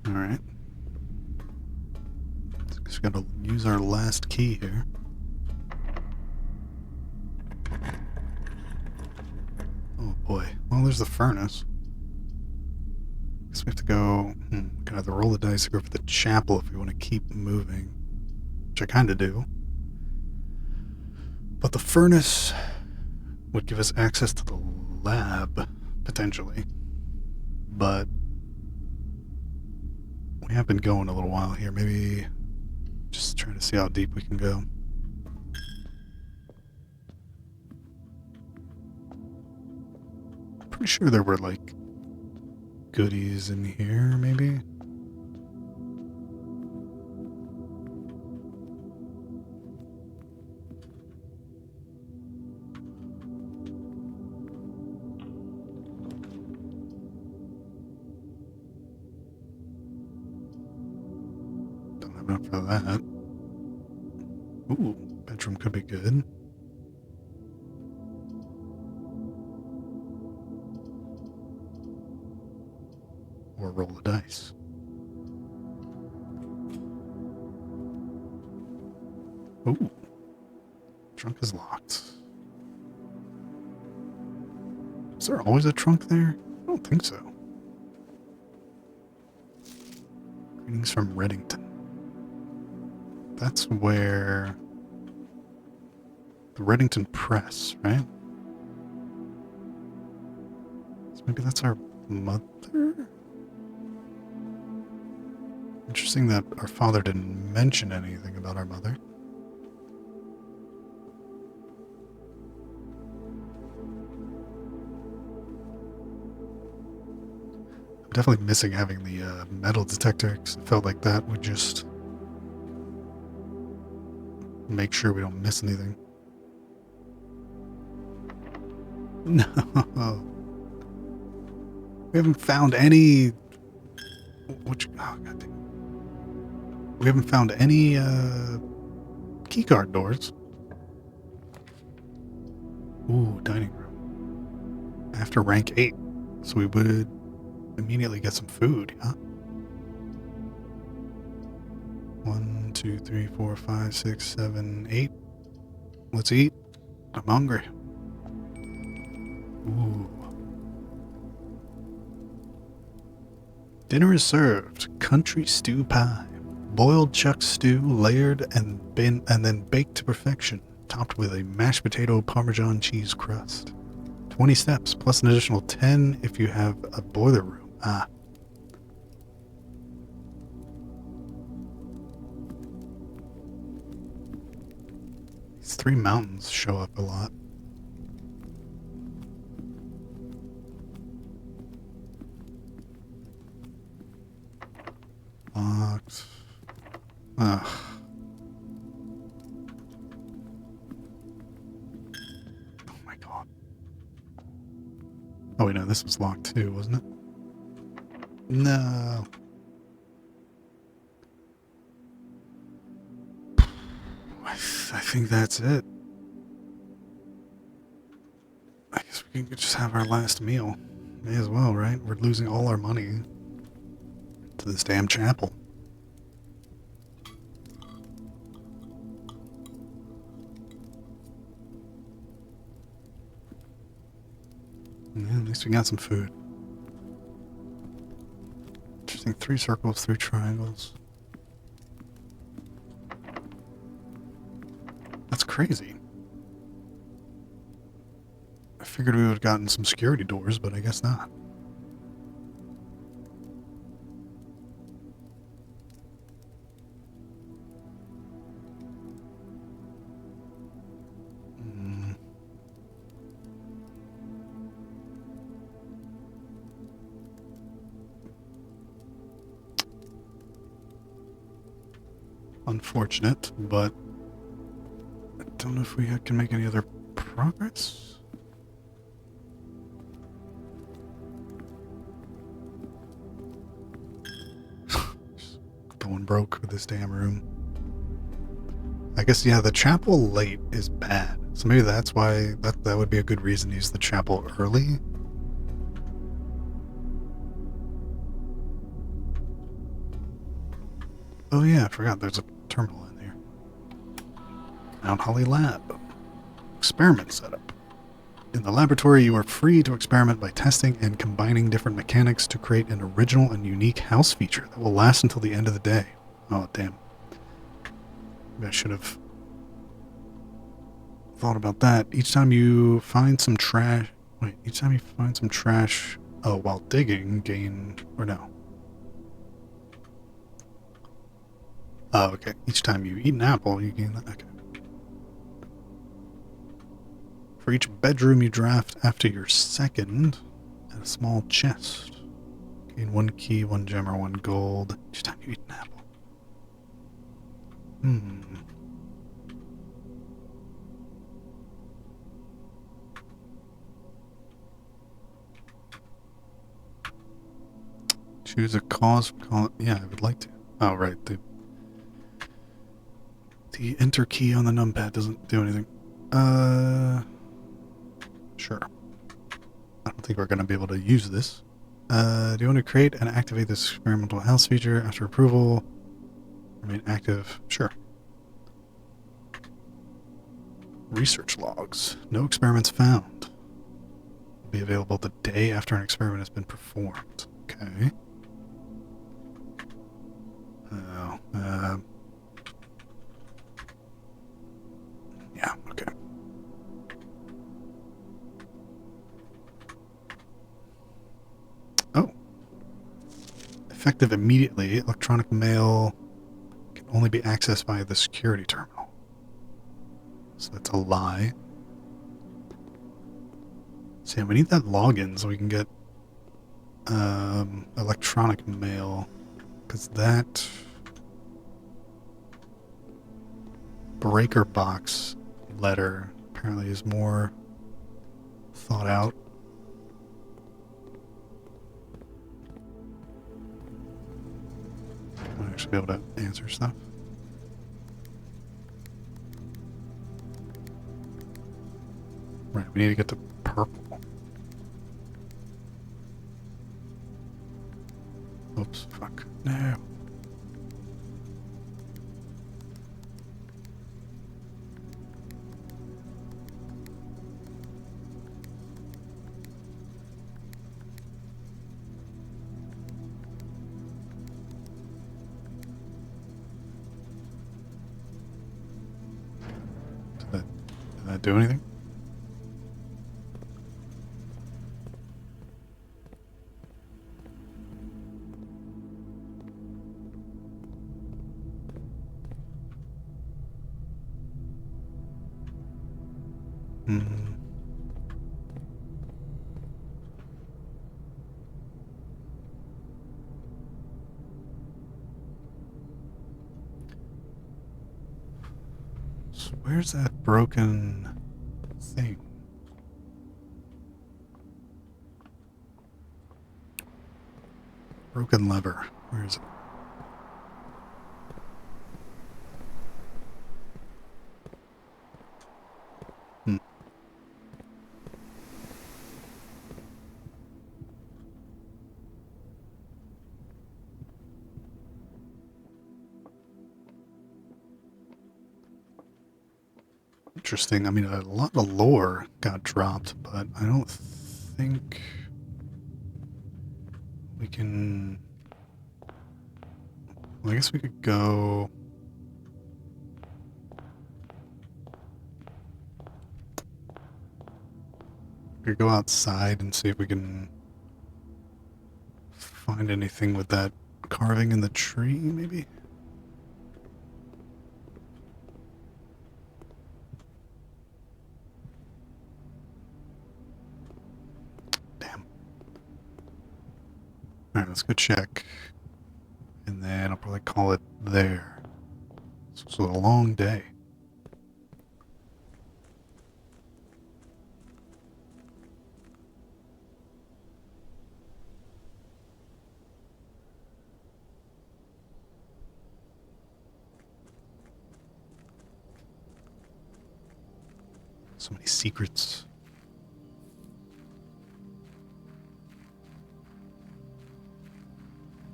Alright. Just gotta use our last key here. Oh boy. Well, there's the furnace. Guess we have to go. Can either roll the dice or go for the chapel if we want to keep moving. Which I kinda do. But the furnace would give us access to the lab, potentially. But we have been going a little while here. Maybe just trying to see how deep we can go. Pretty sure there were, like, goodies in here, maybe? Don't have enough for that. Ooh, bedroom could be good. Or roll the dice. Ooh. Trunk is locked. Is there always a trunk there? I don't think so. Greetings from Reddington. That's where... the Reddington Press, right? So maybe that's our mother? Interesting that our father didn't mention anything about our mother. I'm definitely missing having the metal detector, because it felt like that would just make sure we don't miss anything. No. We haven't found any... Which... Oh, God damn. We haven't found any keycard doors. Ooh, dining room. After rank 8. So we would immediately get some food, huh? 1, 2, 3, 4, 5, 6, 7, 8. Let's eat. I'm hungry. Ooh. Dinner is served. Country stew pie. Boiled chuck stew, layered and then baked to perfection, topped with a mashed potato Parmesan cheese crust. 20 steps, plus an additional 10 if you have a boiler room. Ah. These 3 mountains show up a lot. Locked. Ugh. Oh my god. Oh wait, no, this was locked too, wasn't it? No. I think that's it. I guess we can just have our last meal. May as well, right? We're losing all our money to this damn chapel. Yeah, at least we got some food. Interesting. 3 circles, 3 triangles. That's crazy. I figured we would have gotten some security doors, but I guess not. Unfortunate, but I don't know if we can make any other progress. Going broke with this damn room. I guess, yeah, the chapel late is bad. So maybe that's why that would be a good reason to use the chapel early. Oh yeah, I forgot there's a terminal in here. Mount Holly Lab. Experiment setup. In the laboratory, you are free to experiment by testing and combining different mechanics to create an original and unique house feature that will last until the end of the day. Oh, damn. Maybe I should have thought about that. Each time you find some trash... Wait, each time you find some trash... Oh, while digging, gain... Or no. Oh, okay. Each time you eat an apple, you gain that. Okay. For each bedroom you draft after your second, add a small chest. Gain 1 key, 1 gem, or 1 gold each time you eat an apple. Choose a cause. Yeah, I would like to. Oh, right. The enter key on the numpad doesn't do anything. Sure. I don't think we're going to be able to use this. Do you want to create and activate this experimental house feature after approval? Remain active. Sure. Research logs. No experiments found. Be available the day after an experiment has been performed. Okay. Oh, yeah, okay. Oh. Effective immediately, electronic mail can only be accessed by the security terminal. So that's a lie. So yeah, we need that login so we can get electronic mail, because that breaker box letter apparently is more thought out. I might actually be able to answer stuff. Right, we need to get to purple. Oops, fuck. No. Did that do anything? Hmm. So where's that broken thing? Broken lever. Where is it? Hmm. Interesting. I mean, a lot of lore got dropped, but I don't think we can... Well, I guess we could go... We could go outside and see if we can find anything with that carving in the tree, maybe? Damn. Alright, let's go check. And then I'll probably call it there. This was a long day. So many secrets.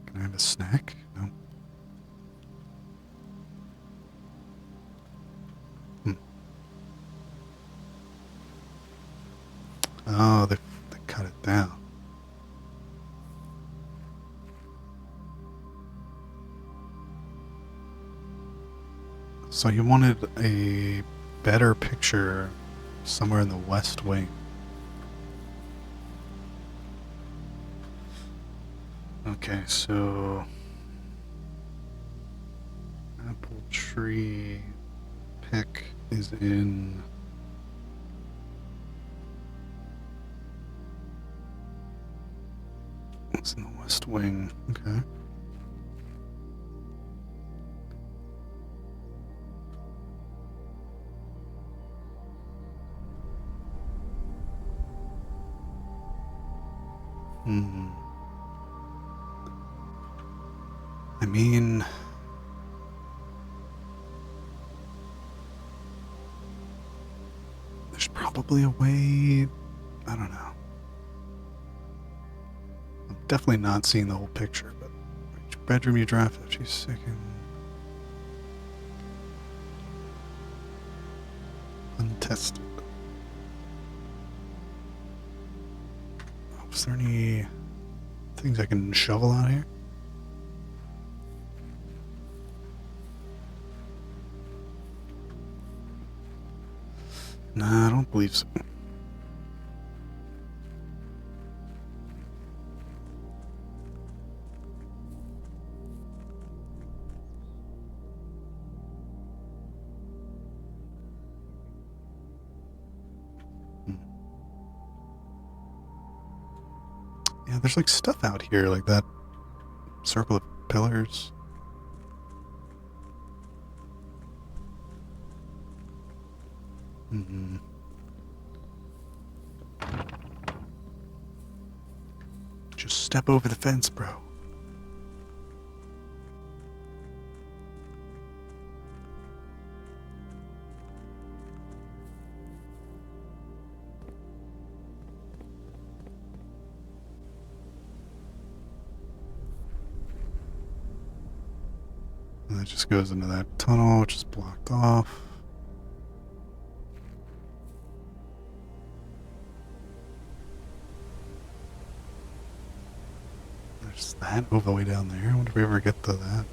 Can I have a snack? No. Oh, they cut it down. So you wanted a better picture somewhere in the West Wing. Okay, so apple tree pick is in it's in the West Wing. Okay. Hmm. I mean, there's probably a way. I don't know. I'm definitely not seeing the whole picture, but which bedroom you draft if she's sick and untested. Is there any things I can shovel out here? Nah, I don't believe so. Yeah, there's like stuff out here, like that circle of pillars. Mm-hmm. Just step over the fence, bro. And that just goes into that tunnel, which is blocked off. There's that all the way down there. I wonder if we ever get to that.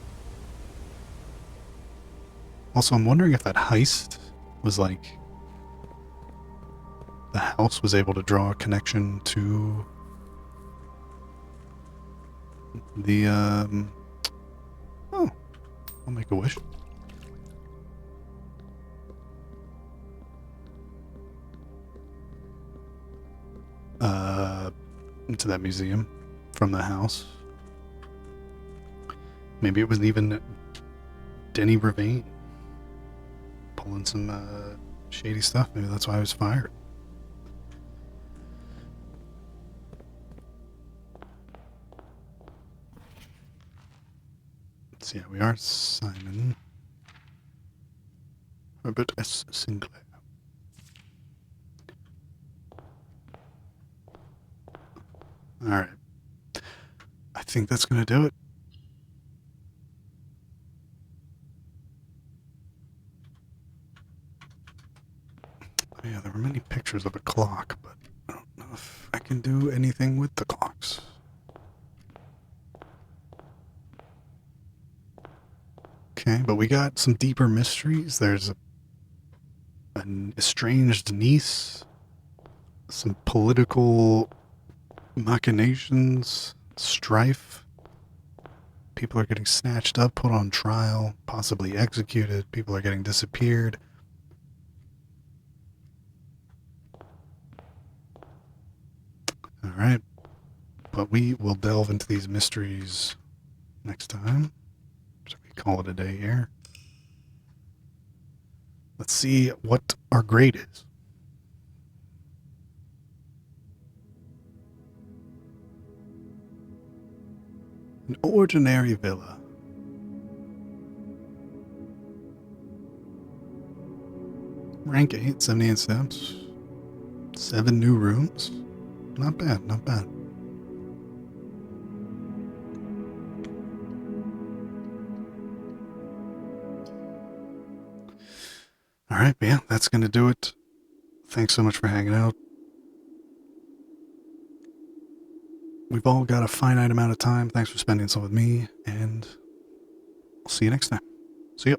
Also, I'm wondering if that heist was like the house was able to draw a connection to the oh, I'll make a wish. Into that museum from the house. Maybe it was even Denny Ravine pulling some shady stuff. Maybe that's why I was fired. So yeah, we are Simon Herbert S. Sinclair. Alright. I think that's going to do it. Oh, yeah, there were many pictures of a clock, but I don't know if I can do anything with the clocks. Okay, but we got some deeper mysteries. There's an estranged niece, some political machinations, strife. People are getting snatched up, put on trial, possibly executed. People are getting disappeared. All right. But we will delve into these mysteries next time. So we call it a day here. Let's see what our grade is. An ordinary villa. Rank 8, 78 steps. 7 new rooms. Not bad, not bad. Alright, yeah, that's going to do it. Thanks so much for hanging out. We've all got a finite amount of time. Thanks for spending some with me, and I'll see you next time. See ya.